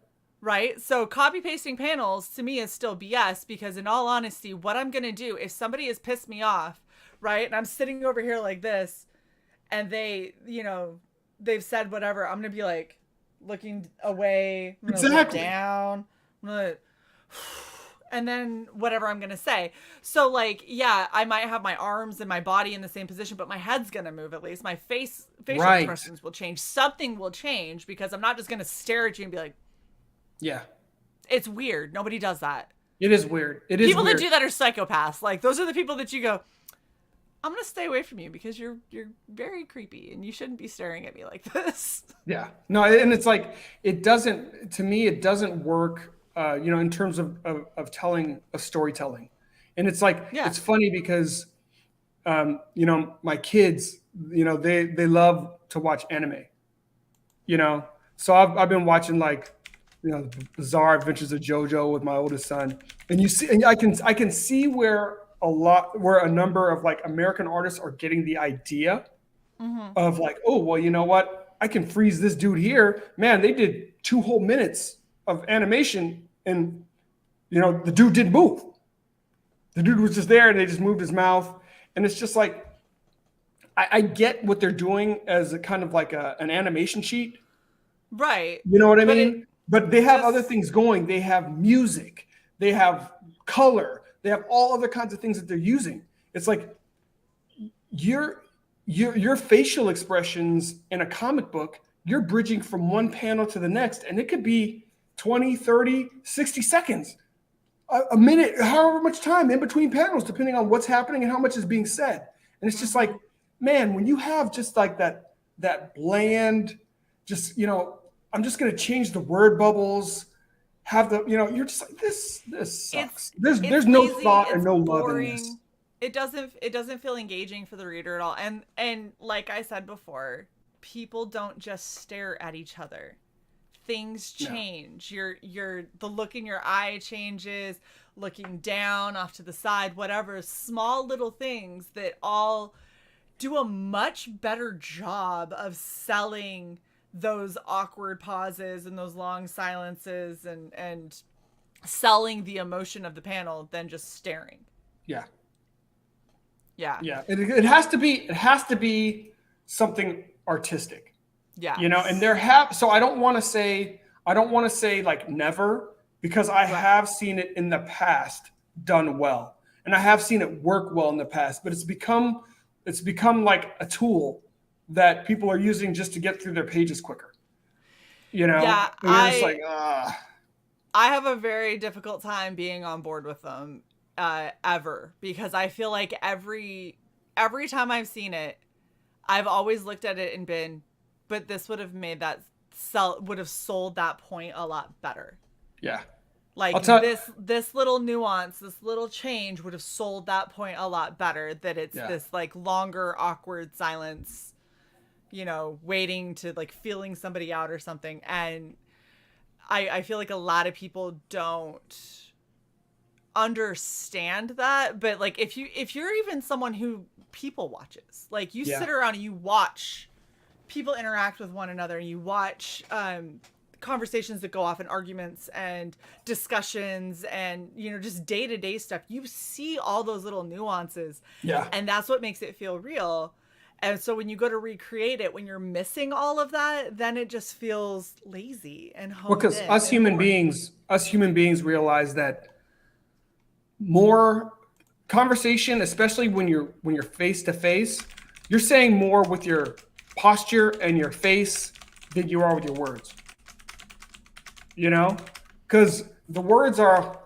Right? So copy pasting panels to me is still BS, because in all honesty, what I'm going to do if somebody has pissed me off, right? And I'm sitting over here like this, and they, they've said whatever, I'm going to be like looking away. I'm gonna look down. I'm going to, and then whatever I'm going to say. So like, yeah, I might have my arms and my body in the same position, but my head's going to move at least. My facial expressions will change. Something will change, because I'm not just going to stare at you and be like, yeah, it's weird. Nobody does that. It is weird. It is people weird. That do that are psychopaths. Like those are the people that you go, I'm going to stay away from you because you're very creepy and you shouldn't be staring at me like this. Yeah. No, and it's like, it doesn't work, in terms of telling a storytelling. And it's like, It's funny because, my kids, they love to watch anime, so I've been watching like, Bizarre Adventures of JoJo with my oldest son. And I can see where a number of like American artists are getting the idea of like, oh, well, you know what? I can freeze this dude here. Man, they did 2 whole minutes of animation and, the dude didn't move. The dude was just there and they just moved his mouth. And it's just like, I get what they're doing as a kind of like an animation sheet. Right. You know what I mean? But they have other things going. They have music. They have color. They have all other kinds of things that they're using. It's like your facial expressions in a comic book, you're bridging from one panel to the next, and it could be 20, 30, 60 seconds, a minute, however much time in between panels, depending on what's happening and how much is being said. And it's just like, man, when you have just like that bland, just, I'm just going to change the word bubbles, have the, you're just like, this sucks. There's no thought and no love in this. It doesn't feel engaging for the reader at all. And like I said before, people don't just stare at each other. Things change. No. The look in your eye changes, looking down, off to the side, whatever, small little things that all do a much better job of selling those awkward pauses and those long silences and selling the emotion of the panel than just staring. Yeah. Yeah. Yeah. It has to be something artistic. Yeah. You know, and so I don't want to say like never, because I have seen it in the past done well. And I have seen it work well in the past, but it's become like a tool that people are using just to get through their pages quicker. You know? Yeah, and you're just like, I have a very difficult time being on board with them ever, because I feel like every time I've seen it, I've always looked at it and been, but this would have made would have sold that point a lot better. Yeah. Like this little nuance, this little change would have sold that point a lot better, that it's this like longer, awkward silence, you know, waiting to like feeling somebody out or something. And I feel like a lot of people don't understand that. But like if you're even someone who people watches, like you sit around and you watch people interact with one another, and you watch conversations that go off in arguments and discussions and, you know, just day-to-day stuff, you see all those little nuances. Yeah. And that's what makes it feel real. And so when you go to recreate it, when you're missing all of that, then it just feels lazy and honed because in us human boring. beings realize that more conversation, especially when you're face to face, you're saying more with your posture and your face than you are with your words. You know, because the words are,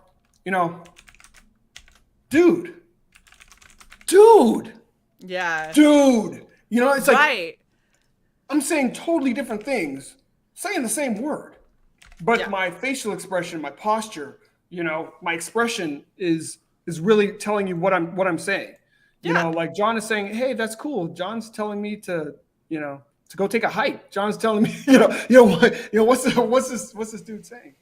you know, dude. Yeah. Dude. You know, it's like, right. I'm saying totally different things, saying the same word. But my facial expression, my posture, you know, my expression is really telling you what I'm saying. You know, like John is saying, hey, that's cool. John's telling me to, you know, to go take a hike. John's telling me, what's this dude saying?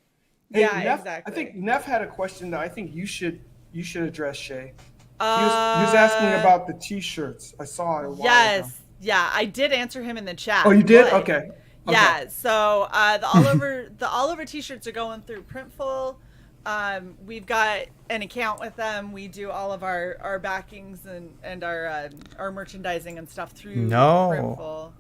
Hey, Yeah, Neff, exactly. I think Neff had a question that I think you should address, Shae. He was asking about the T-shirts. I saw it a while ago. Yeah, I did answer him in the chat. Oh, you did? but- Okay. Yeah, so the all over T-shirts are going through Printful. We've got an account with them. We do all of our backings and our merchandising and stuff through Printful.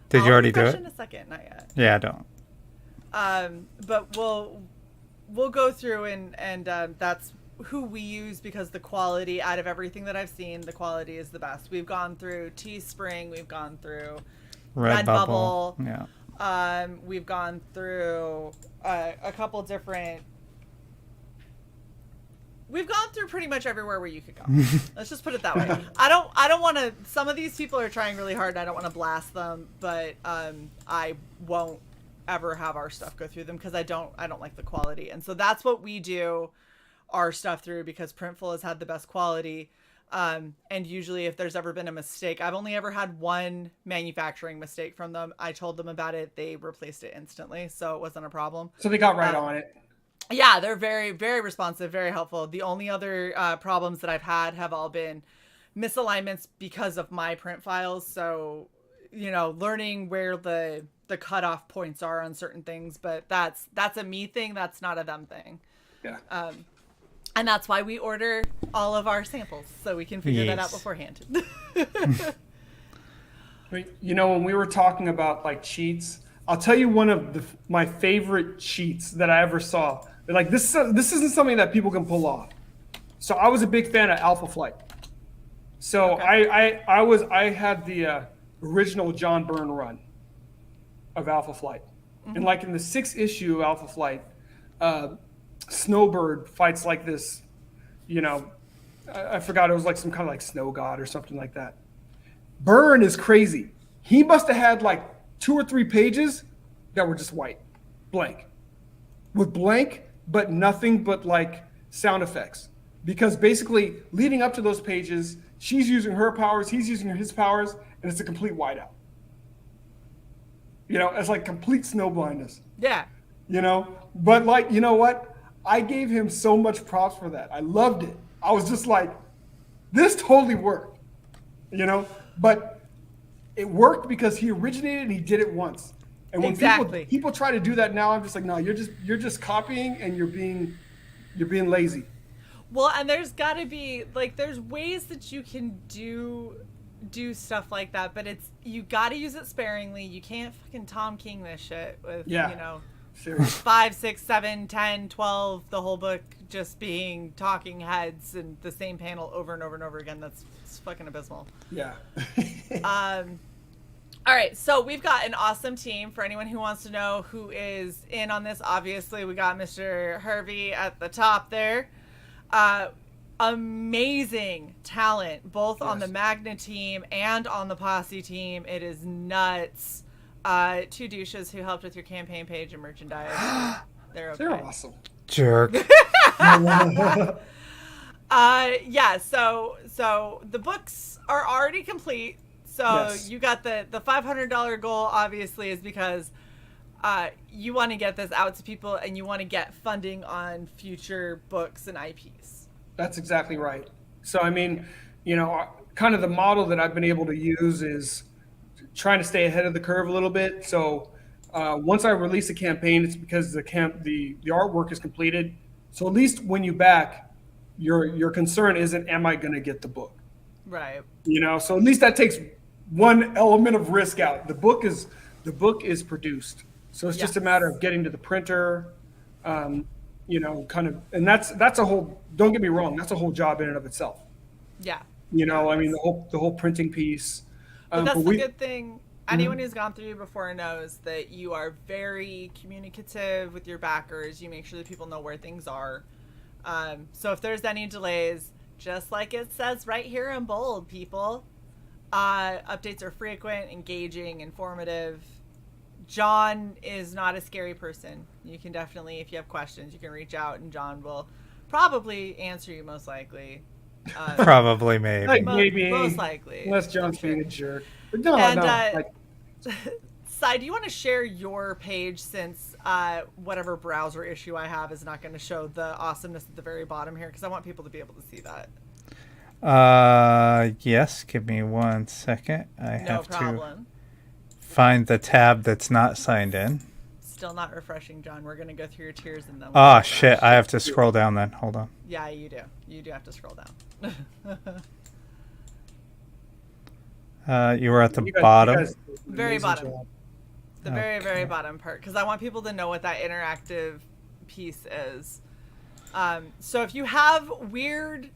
Did you already do it? In a second, not yet. Yeah, I don't. But we'll go through and that's who we use, because the quality out of everything that I've seen, the quality is the best. We've gone through Teespring, we've gone through Redbubble. Yeah. We've gone through a couple different. We've gone through pretty much everywhere where you could go. Let's just put it that way. I don't want to. Some of these people are trying really hard. And I don't want to blast them, but I won't ever have our stuff go through them, because I don't like the quality. And so that's what we do our stuff through, because Printful has had the best quality. And usually if there's ever been a mistake, I've only ever had one manufacturing mistake from them. I told them about it. They replaced it instantly. So it wasn't a problem. So they got right on it. Yeah, they're very, very responsive, very helpful. The only other problems that I've had have all been misalignments because of my print files. So, you know, learning where the cutoff points are on certain things, but that's a me thing. That's not a them thing. Yeah. And that's why we order all of our samples, so we can figure that out beforehand. You know, when we were talking about like cheats, I'll tell you one of my favorite cheats that I ever saw. Like this isn't something that people can pull off. So I was a big fan of Alpha Flight. So I had the original John Byrne run of Alpha Flight, and like in the 6th issue of Alpha Flight, Snowbird fights like this, you know, I forgot, it was like some kind of like snow god or something like that. Byrne is crazy. He must have had like 2 or 3 pages that were just white, blank, but nothing but like sound effects. Because basically leading up to those pages, she's using her powers, he's using his powers, and it's a complete whiteout. You know, it's like complete snow blindness. Yeah. You know, but like, you know what? I gave him so much props for that. I loved it. I was just like, this totally worked, you know, but it worked because he originated and he did it once. And when Exactly. people try to do that now, I'm just like, no, you're just copying and you're being lazy. Well, and there's got to be like there's ways that you can do stuff like that, but you got to use it sparingly. You can't fucking Tom King this shit with Yeah. you know Seriously. 5, 6, 7, 10, 12, the whole book just being talking heads and the same panel over and over and over again. It's fucking abysmal. Yeah. All right, so we've got an awesome team. For anyone who wants to know who is in on this, obviously we got Mr. Hervey at the top there. Amazing talent, both on the Magna team and on the Posse team. It is nuts. 2 douches who helped with your campaign page and merchandise. They're okay. They're awesome. Jerk. Yeah, so the books are already complete. So you got the $500 goal, obviously, is because you want to get this out to people and you want to get funding on future books and IPs. That's exactly right. So, I mean, kind of the model that I've been able to use is trying to stay ahead of the curve a little bit. So once I release a campaign, it's because the artwork is completed. So at least when you back, your concern isn't, am I going to get the book? Right. So at least that takes one element of risk out. The book is produced. So it's just a matter of getting to the printer, kind of, and that's a whole, don't get me wrong, that's a whole job in and of itself. Yeah. I mean, the whole printing piece. But that's the good thing. Anyone who's gone through you before knows that you are very communicative with your backers. You make sure that people know where things are. So if there's any delays, just like it says right here in bold, people, updates are frequent, engaging, informative. John is not a scary person. You can definitely, if you have questions, you can reach out and John will probably answer you most likely. Probably, maybe. Maybe. Most likely. Unless John's being a jerk. But no. Sai, do you want to share your page since whatever browser issue I have is not going to show the awesomeness at the very bottom here? Because I want people to be able to see that. Yes. Give me 1 second. I have problem. to find the tab that's not signed in. Still not refreshing, John. We're going to go through your tiers and then... Oh, shit. I have to scroll down then. Hold on. Yeah, you do. You do have to scroll down. You were at the bottom. Very bottom. The very, very bottom part. Because I want people to know what that interactive piece is. So if you have weird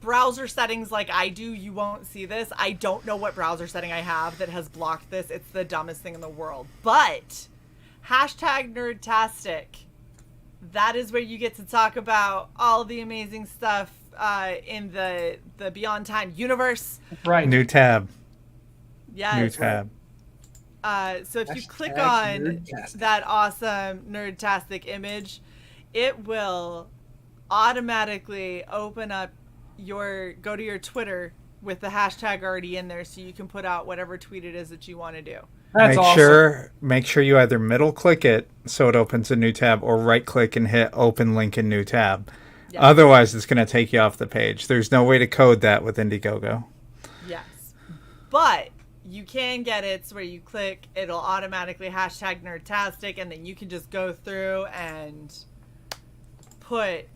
browser settings like I do, you won't see this. I don't know what browser setting I have that has blocked this. It's the dumbest thing in the world. But #Nerdtastic. That is where you get to talk about all the amazing stuff in the Beyond Time universe. Right. New tab. Yeah. New tab. So if you click on that awesome Nerdtastic image, it will automatically open up go to your Twitter with the hashtag already in there, so you can put out whatever tweet it is that you want to do. That's awesome. Make sure you either middle click it so it opens a new tab, or right click and hit open link in new tab. Yeah. Otherwise, it's going to take you off the page. There's no way to code that with Indiegogo. Yes, but you can get it so where you click, it'll automatically #Nerdtastic, and then you can just go through and put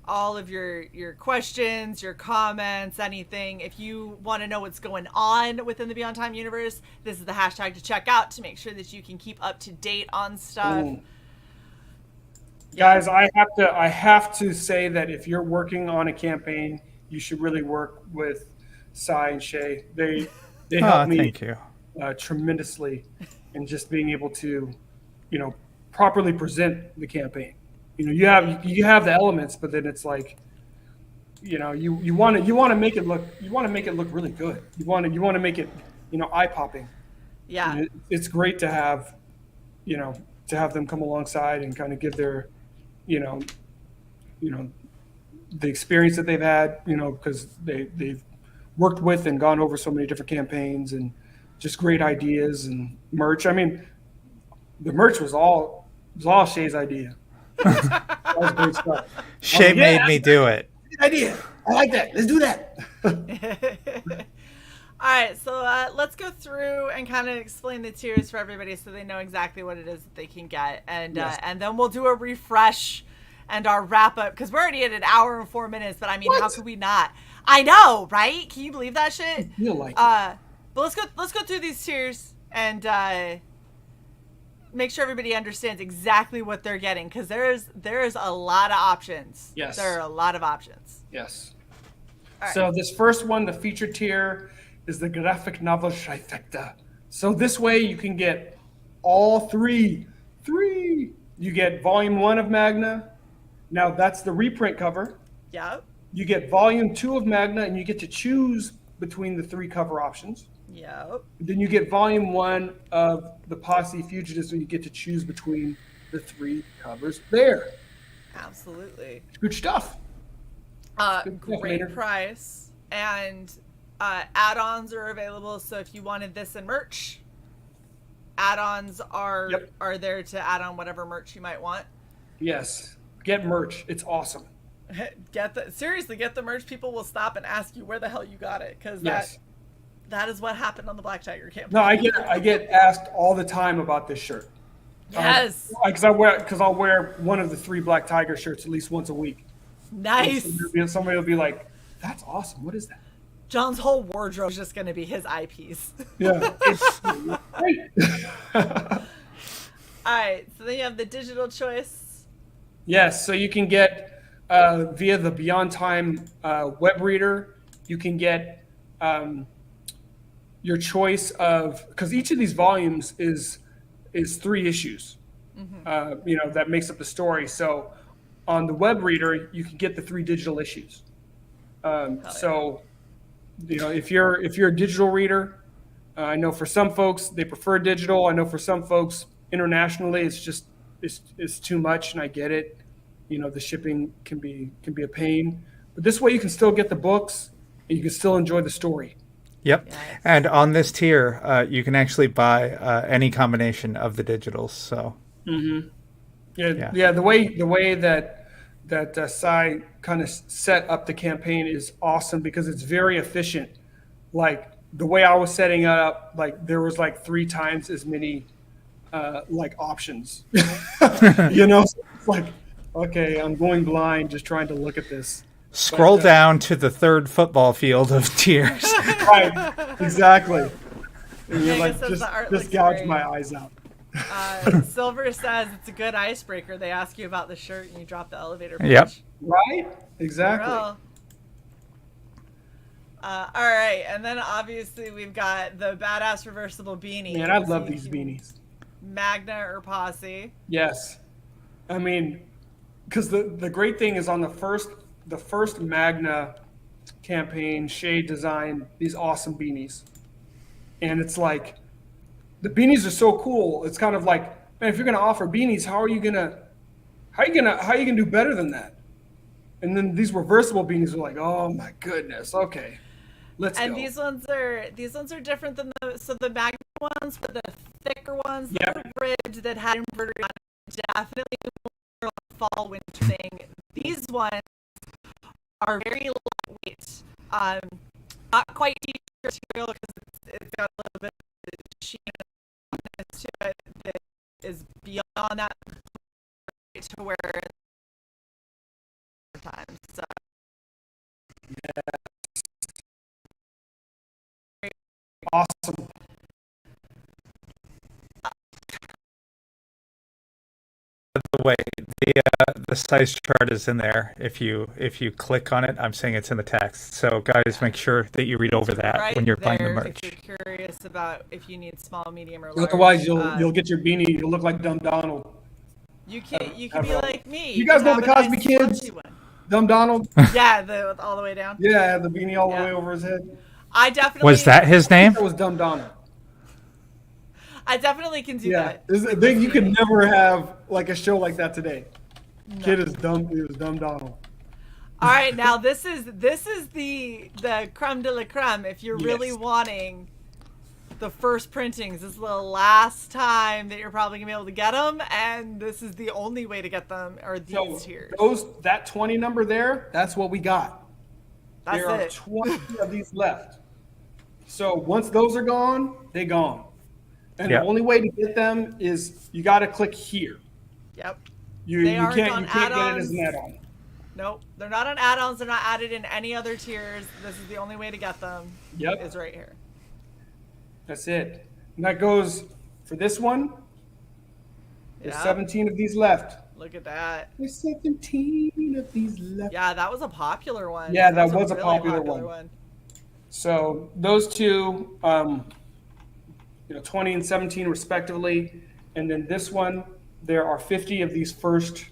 all of your questions, your comments, anything. If you want to know what's going on within the Beyond Time universe, this is the hashtag to check out to make sure that you can keep up to date on stuff. Ooh. Guys, I have to say that if you're working on a campaign, you should really work with Sai and Shae. They help me tremendously in just being able to, properly present the campaign. You have the elements, but then it's like, you want to make it look really good. You want to make it, eye popping. Yeah. It's great to have, them come alongside and kind of give their, the experience that they've had, because they've worked with and gone over so many different campaigns and just great ideas and merch. I mean, the merch was all Shae's idea. That was great stuff. Shae made me do it. Good idea. I like that. Let's do that. All right, so let's go through and kind of explain the tiers for everybody so they know exactly what it is that they can get, and Yes. and then we'll do a refresh and our wrap up because we're already at an hour and 4 minutes. But I mean, how could we not? I know, right? Can you believe that shit? I feel like it. But let's go through these tiers and make sure everybody understands exactly what they're getting because there's a lot of options. Yes. There are a lot of options. Yes. All right. So this first one, the feature tier, is the graphic novel trifecta. So this way you can get all three. You get volume 1 of Magna. Now that's the reprint cover. Yep. You get volume 2 of Magna, and you get to choose between the 3 cover options. Yep. Then you get volume 1 of the Posse Fugitives, and you get to choose between the 3 covers there. Absolutely. Good stuff. Great Maynard. price, and add-ons are available. So if you wanted this in merch, add-ons are there to add on whatever merch you might want. Yes. Get merch. It's awesome. Get the merch. People will stop and ask you where the hell you got it because Yes. that is what happened on the Black Tiger campaign. No, I get asked all the time about this shirt. Yes. Because I'll wear one of the 3 Black Tiger shirts at least once a week. Nice. Somebody will be like, "That's awesome. What is that?" John's whole wardrobe is just going to be his eyepiece. Yeah, it's great. All right. So then you have the digital choice. Yes, so you can get via the Beyond Time web reader. You can get your choice of, because each of these volumes is 3 issues. That makes up the story. So on the web reader, you can get the 3 digital issues. So, if you're a digital reader, I know for some folks they prefer digital. I know for some folks internationally it's too much, and I get it. The shipping can be a pain, but this way you can still get the books and you can still enjoy the story. Yep. Yes. And on this tier, you can actually buy any combination of the digitals. So. Yeah. The way that Cyborg kind of set up the campaign is awesome because it's very efficient. Like the way I was setting it up, like there was like 3 times as many options. It's like, okay, I'm going blind just trying to look at this. Scroll down to the 3rd football field of tiers. Right, exactly. And you're Megan like, says the art just looks gouge great. my eyes out. Silver says it's a good icebreaker. They ask you about the shirt and you drop the elevator pitch. Yep. Right? Exactly. All right, and then obviously we've got the badass reversible beanie. Man, I So love you these can beanies. Magna or Posse. Yes. I mean, because the great thing is on the first Magna campaign, Shae designed these awesome beanies. And it's like, the beanies are so cool. It's kind of like, man, if you're gonna offer beanies, how are you gonna do better than that? And then these reversible beanies are like, oh my goodness, okay, let's And go. these ones are different than the Magna ones, but the thicker ones, Yep. the bridge that had inverter on it, definitely more a fall winter thing. These ones are very lightweight, not quite t-shirt material because it's got a little bit of sheen to it that is beyond that to wear times. So. Awesome. The way the size chart is in there. If you click on it, I'm saying it's in the text. So guys, make sure that you read over that Right when you're buying the there, merch. if you're curious about if you need small, medium, or large. Otherwise, you'll get your beanie. You'll look like Dumb Donald. You can be have like me. You guys can know have the a Cosby nice Kids? slouchy one. Dumb Donald. Yeah, all the way down. Yeah, the beanie all the Yeah. way over his head. I definitely Was that his name? That was Dumb Donald. I definitely can do Yeah, that. you could never have like a show like that today. Kid is dumb. It was Dumb Donald. All right, now this is the creme de la creme. If you're really Yes. wanting the first printings, this is the last time that you're probably gonna be able to get them, and this is the only way to get them. Are these So here? that 20 number there, that's what we got. That's There are it. 20 of these left. So once those are gone, they're gone. And Yeah. the only way to get them is you got to click here. Yep. You They aren't can't on get it as an add-ons. add-on. Nope. They're not on add-ons. They're not added in any other tiers. This is the only way to get them. Yep. Is right here. That's it. And that goes for this one. There's Yeah. 17 of these left. Look at that. There's 17 of these left. Yeah, that was a popular one. Yeah, that was a really popular one. So those two, 20 and 17 respectively. And then this one, there are 50 of these first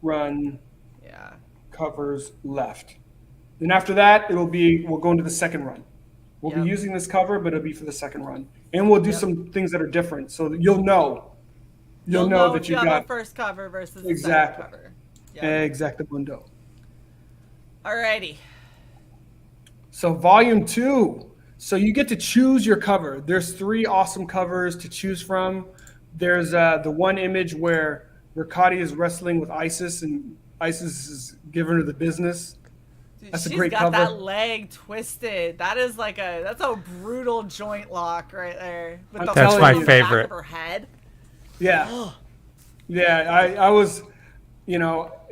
run Yeah. covers left. Then after that, we'll go into the second run. We'll Yep. be using this cover, but it'll be for the second run. And we'll do Yep. some things that are different so that you'll know. You'll know that if you have got a first cover versus a Exactly. second cover. Yeah. Exactamundo. Alrighty. So volume 2. So you get to choose your cover. There's 3 awesome covers to choose from. There's the one image where Rakati is wrestling with Isis and Isis is giving her the business. Dude, That's a she's great got cover. that leg twisted. That's a brutal joint lock right there. With the That's foot my on the back favorite. of her head. Yeah. Yeah, I was, it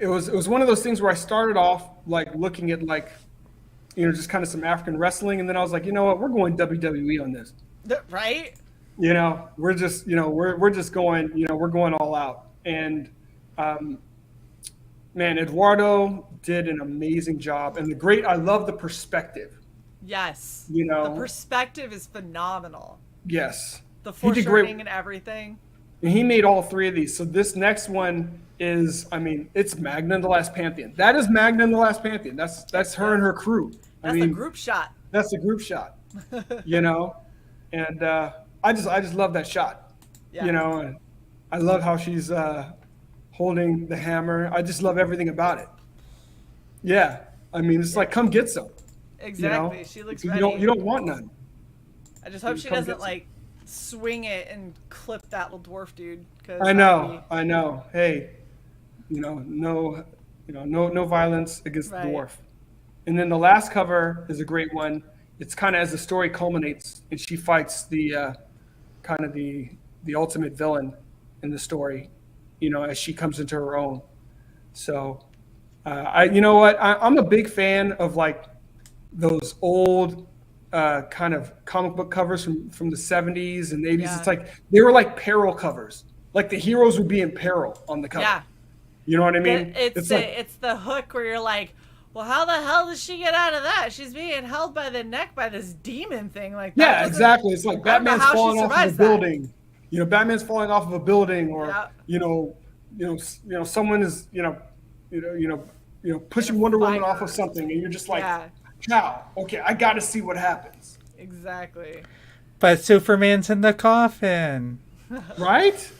was one of those things where I started off like looking at like, just kind of some African wrestling, and then I was like, you know what, we're going WWE on this. Right? We're just, we're just going, we're going all out. And man, Eduardo did an amazing job, and I love the perspective. Yes. The perspective is phenomenal. Yes. The He did great. foreshortening and everything. And he made all 3 of these. So this next one is, it's Magna and the Last Pantheon. That is Magna and the Last Pantheon. That's her and her crew. That's a group shot. That's a group shot. And I just love that shot. Yeah. And I love how she's holding the hammer. I just love everything about it. Yeah. It's like, come get some. Exactly. She looks ready. You don't want none. I just hope she come doesn't get some. like swing it and clip that little dwarf dude. I know. Hey, no violence against the Right. dwarf. And then the last cover is a great one. It's kind of as the story culminates and she fights the kind of the ultimate villain in the story, as she comes into her own. So, I'm a big fan of like those old kind of comic book covers from the 70s and 80s. Yeah. It's like they were like peril covers. Like the heroes would be in peril on the cover. Yeah. You know what I mean? It's the hook where you're like, well, how the hell does she get out of that? She's being held by the neck by this demon thing. Like that Yeah, doesn't- exactly. It's like I don't know Batman's how she falling off of a survives that. building. Batman's falling off of a building, or Yeah. someone is pushing Wonder Woman fire. off of something, and you're just like, Yeah. "Cow, okay, I got to see what happens." Exactly. But Superman's in the coffin. Right?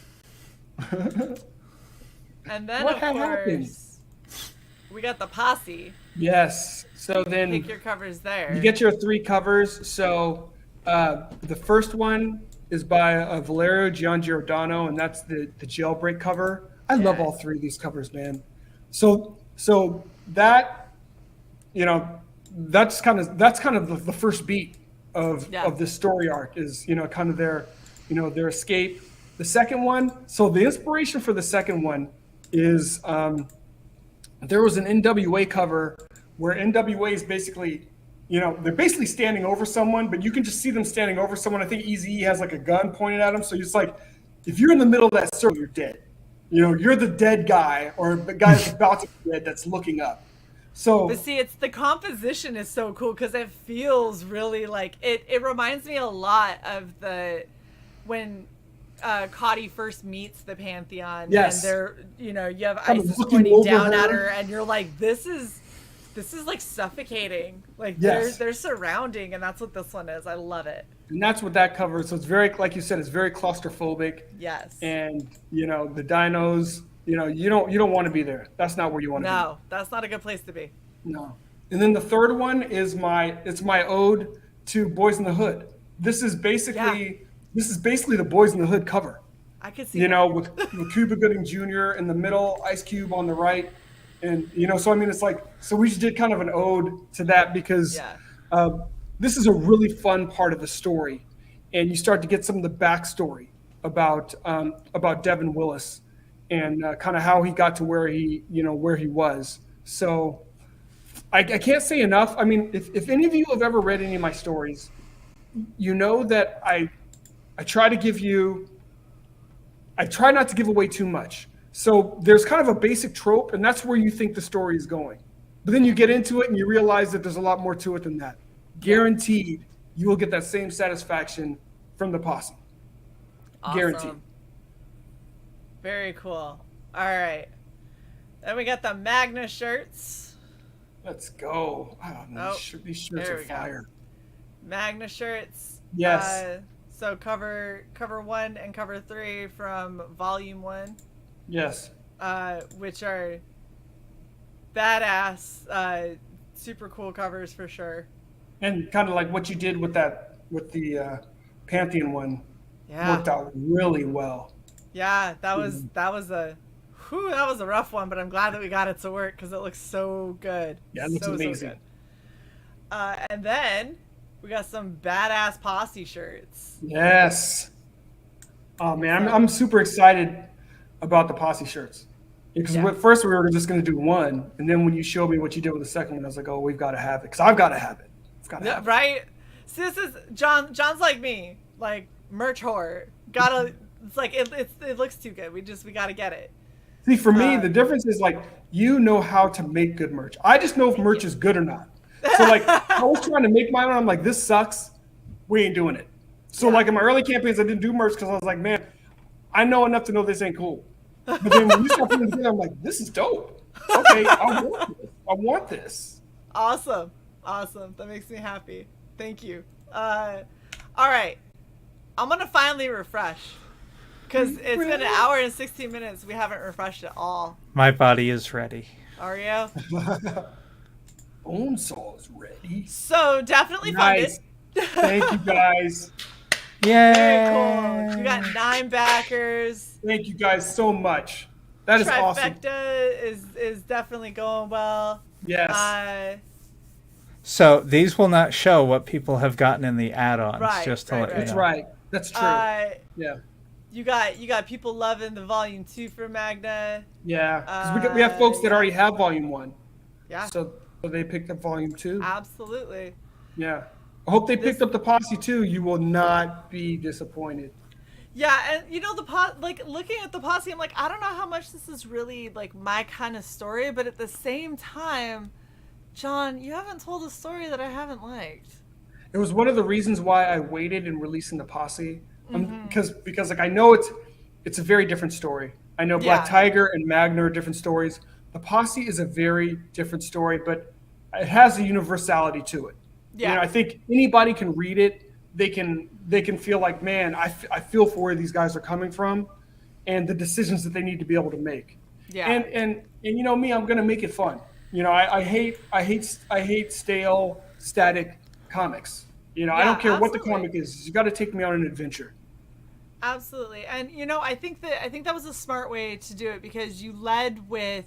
And then What of had course happened? we got the posse. Yes. So then Pick your covers there. you get your 3 covers. So the first one is by Valerio Giangiordano, and that's the jailbreak cover. I love Yeah. all 3 of these covers, man. So that, that's kind of the first beat of this story arc is, kind of their escape. The second one, so the inspiration for the second one is there was an NWA cover where NWA is basically, they're basically standing over someone, but you can just see them standing over someone. I think Eazy-E has like a gun pointed at him. So it's like, if you're in the middle of that circle, you're dead. You're the dead guy, or the guy that's about to be dead that's looking up. So, But see, the composition is so cool because it feels really like it reminds me a lot of when Cotty first meets the Pantheon. Yes. And they're, you have Kind of Isis looking pointing over down her. at her, and you're like, this is like suffocating. Like Yes. they're surrounding, and that's what this one is. I love it. and that's what that covers. So it's very, like you said, it's very claustrophobic. Yes. And, the dinos, you don't want to be there. That's not where you want to be. No, that's not a good place to be. No. And then the third one is my ode to Boys in the Hood. This is basically the Boys in the Hood cover. I could see that. with Cuba Gooding Jr. in the middle, Ice Cube on the right, and so it's like, so we just did kind of an ode to that because this is a really fun part of the story, and you start to get some of the backstory about Devin Willis and kind of how he got to where he was. So I can't say enough. I mean, if any of you have ever read any of my stories, you know that I try not to give away too much. So there's kind of a basic trope, and that's where you think the story is going. But then you get into it and you realize that there's a lot more to it than that. Guaranteed, you will get that same satisfaction from the Posse. Awesome. Guaranteed. Very cool. All right. Then we got the Magna shirts. Let's go. Oh, man, these shirts are fire. Magna shirts. Yes. So cover 1 and cover 3 from volume 1. Yes. Which are badass, super cool covers for sure. And kind of like what you did with the Pantheon one, worked out really well. Yeah, that was a rough one, but I'm glad that we got it to work because it looks so good. Yeah, it looks amazing. So good. And then we got some badass Posse shirts. Yes. Oh man, I'm super excited about the Posse shirts. Because at first we were just going to do one, and then when you showed me what you did with the second one, I was like, oh, we've got to have it because I've got to have it. Right? So this is John's like me, like merch whore. It's like it looks too good. We got to get it. See, for me, the difference is like you know how to make good merch. I just know if merch is good or not. So like I was trying to make mine, and I'm like, this sucks. We ain't doing it. So like in my early campaigns, I didn't do merch because I was like, man, I know enough to know this ain't cool. But then when you start putting it together, I'm like, this is dope. Okay, I want this. Awesome. That makes me happy. Thank you. All right. I'm going to finally refresh. Because it's been an hour and 16 minutes. We haven't refreshed at all. My body is ready. Are you? Bonesaw is ready. So definitely nice. Funded. Thank you guys. Yay! Very cool. You got 9 backers. Thank you guys so much. That is awesome. Trifecta is definitely going well. Yes. So these will not show what people have gotten in the add-ons, just to let you know. That's right. That's true. Yeah. You got people loving the volume 2 for Magna. Yeah, because we have folks that already have volume 1. Yeah. So they picked up volume 2. Absolutely. Yeah. I hope they picked up the Posse too. You will not be disappointed. Yeah, and you know looking at the Posse, I'm like, I don't know how much this is really like my kind of story, but at the same time, John, you haven't told a story that I haven't liked. It was one of the reasons why I waited in releasing the Posse, because like I know it's a very different story. I know Black Tiger and Magna are different stories. The Posse is a very different story, but it has a universality to it. Yeah. You know, I think anybody can read it. They can feel like, man, I feel for where these guys are coming from, and the decisions that they need to be able to make. Yeah. And you know me, I'm gonna make it fun. You know, I hate stale, static comics. You know, I don't care what the comic is. You got to take me on an adventure. Absolutely, and you know, I think that was a smart way to do it because you led with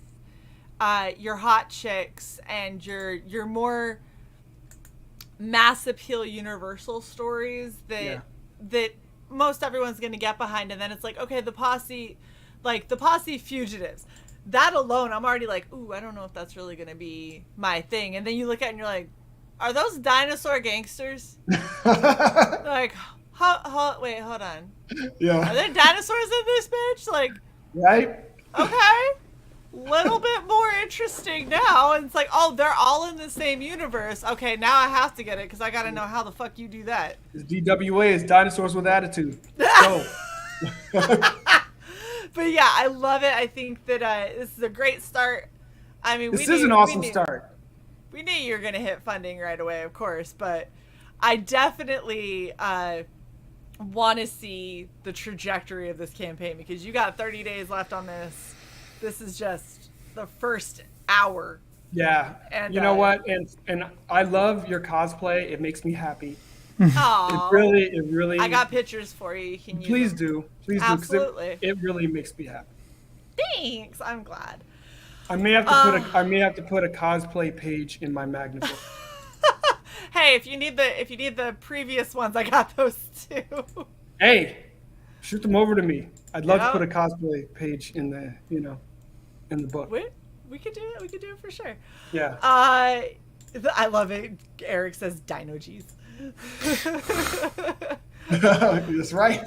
your hot chicks and your more mass appeal universal stories that most everyone's going to get behind, and then it's like, okay, the Posse fugitives, that alone I'm already like, ooh, I don't know if that's really going to be my thing. And then you look at it and you're like, are those dinosaur gangsters? Like, wait, hold on, are there dinosaurs in this bitch? Like, right? Okay, little bit more interesting now. And it's like, oh, they're all in the same universe. Okay, now I have to get it because I got to know how the fuck you do that. This DWA is dinosaurs with attitude. Go. But yeah, I love it. I think that this is a great start. I mean, this is an awesome start. We knew you were going to hit funding right away, of course, but I definitely want to see the trajectory of this campaign because you got 30 days left on this. This is just the first hour. Yeah. And you know what? And I love your cosplay. It makes me happy. Aww. It really. I got pictures for you. Can you please do. Please Absolutely. do. It really makes me happy. Thanks. I'm glad. I may have to put a cosplay page in my Magna book. Hey, if you need the previous ones, I got those too. Hey, shoot them over to me. I'd love Yeah. to put a cosplay page in the in the book. We could do it. We could do it for sure. Yeah. I love it. Eric says Dino G's. That's right.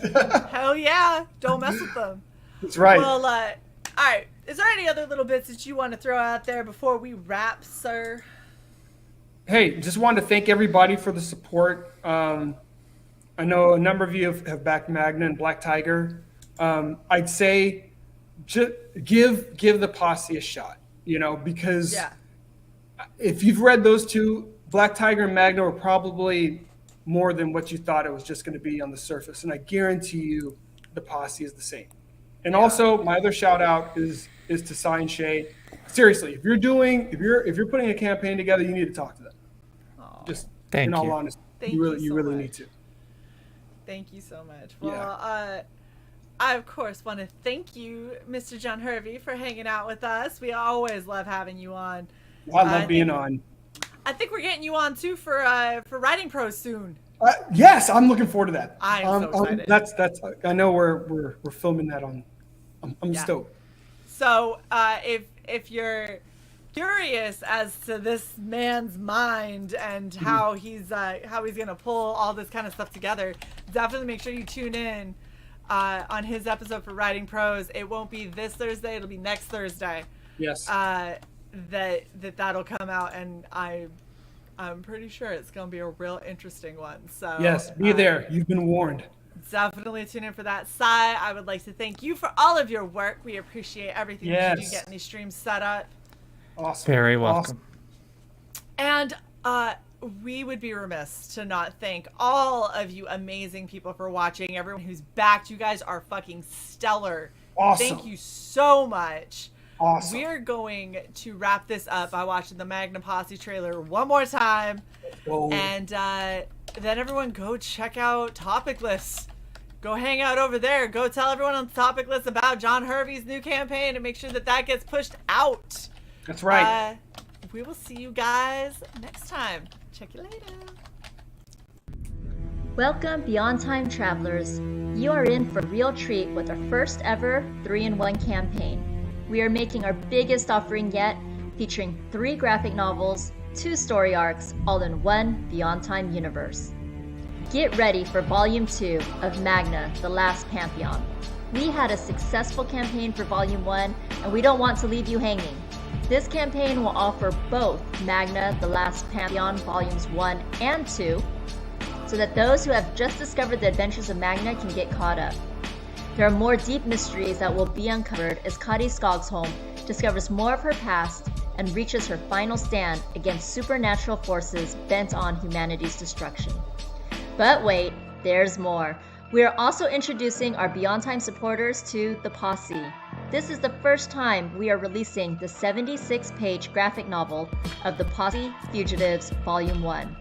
Hell yeah. Don't mess with them. That's right. Well, all right. Is there any other little bits that you want to throw out there before we wrap, sir? Hey, just wanted to thank everybody for the support. I know a number of you have backed Magna and Black Tiger. I'd say just give the Posse a shot, because if you've read those two, Black Tiger and Magna were probably more than what you thought it was just going to be on the surface. And I guarantee you the Posse is the same. And also my other shout out is to Shae and Shae. Seriously, if you're putting a campaign together, you need to talk to them. Just Thank in all you. honesty, Thank you you so really much. need to. Thank you so much. Well, I, of course, want to thank you, Mr. John Hervey, for hanging out with us. We always love having you on. I love being on. I think we're getting you on, too, for Writing Pros soon. Yes, I'm looking forward to that. I am so excited. That's. I know we're filming that on. I'm stoked. So, if you're curious as to this man's mind and how he's gonna pull all this kind of stuff together, definitely make sure you tune in on his episode for Writing Pros. It won't be this Thursday; it'll be next Thursday. Yes. That'll come out, and I'm pretty sure it's gonna be a real interesting one. So Yes, be there. You've been warned. definitely tune in for that. Sai, I would like to thank you for all of your work. We appreciate everything that you do Yes. getting these streams set up. Awesome. Very Awesome. welcome. And we would be remiss to not thank all of you amazing people for watching. Everyone who's backed, you guys are fucking stellar. Awesome. Thank you so much. Awesome. We're going to wrap this up by watching the Magna Posse trailer one more time. Whoa. And then everyone go check out Topic Lists. Go hang out over there. Go tell everyone on the Topic List about John Hervey's new campaign and make sure that gets pushed out. That's right. We will see you guys next time. Check you later. Welcome, Beyond Time travelers. You are in for a real treat with our first ever 3-in-1 campaign. We are making our biggest offering yet, featuring 3 graphic novels, 2 story arcs, all in one Beyond Time universe. Get ready for Volume 2 of Magna, The Last Pantheon. We had a successful campaign for Volume 1, and we don't want to leave you hanging. This campaign will offer both Magna, The Last Pantheon Volumes 1 and 2, so that those who have just discovered the adventures of Magna can get caught up. There are more deep mysteries that will be uncovered as Kari Skogsholm discovers more of her past and reaches her final stand against supernatural forces bent on humanity's destruction. But wait, there's more. We are also introducing our Beyond Time supporters to the Posse. This is the first time we are releasing the 76-page graphic novel of the Posse Fugitives Volume 1.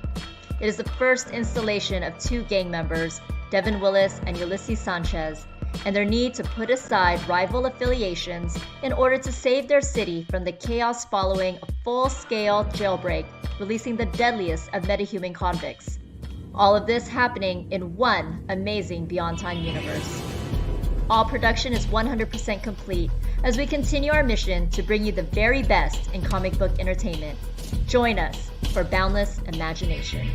It is the first installation of 2 gang members, Devin Willis and Ulysses Sanchez, and their need to put aside rival affiliations in order to save their city from the chaos following a full-scale jailbreak, releasing the deadliest of metahuman convicts. All of this happening in one amazing Beyond Time universe. All production is 100% complete as we continue our mission to bring you the very best in comic book entertainment. Join us for boundless imagination.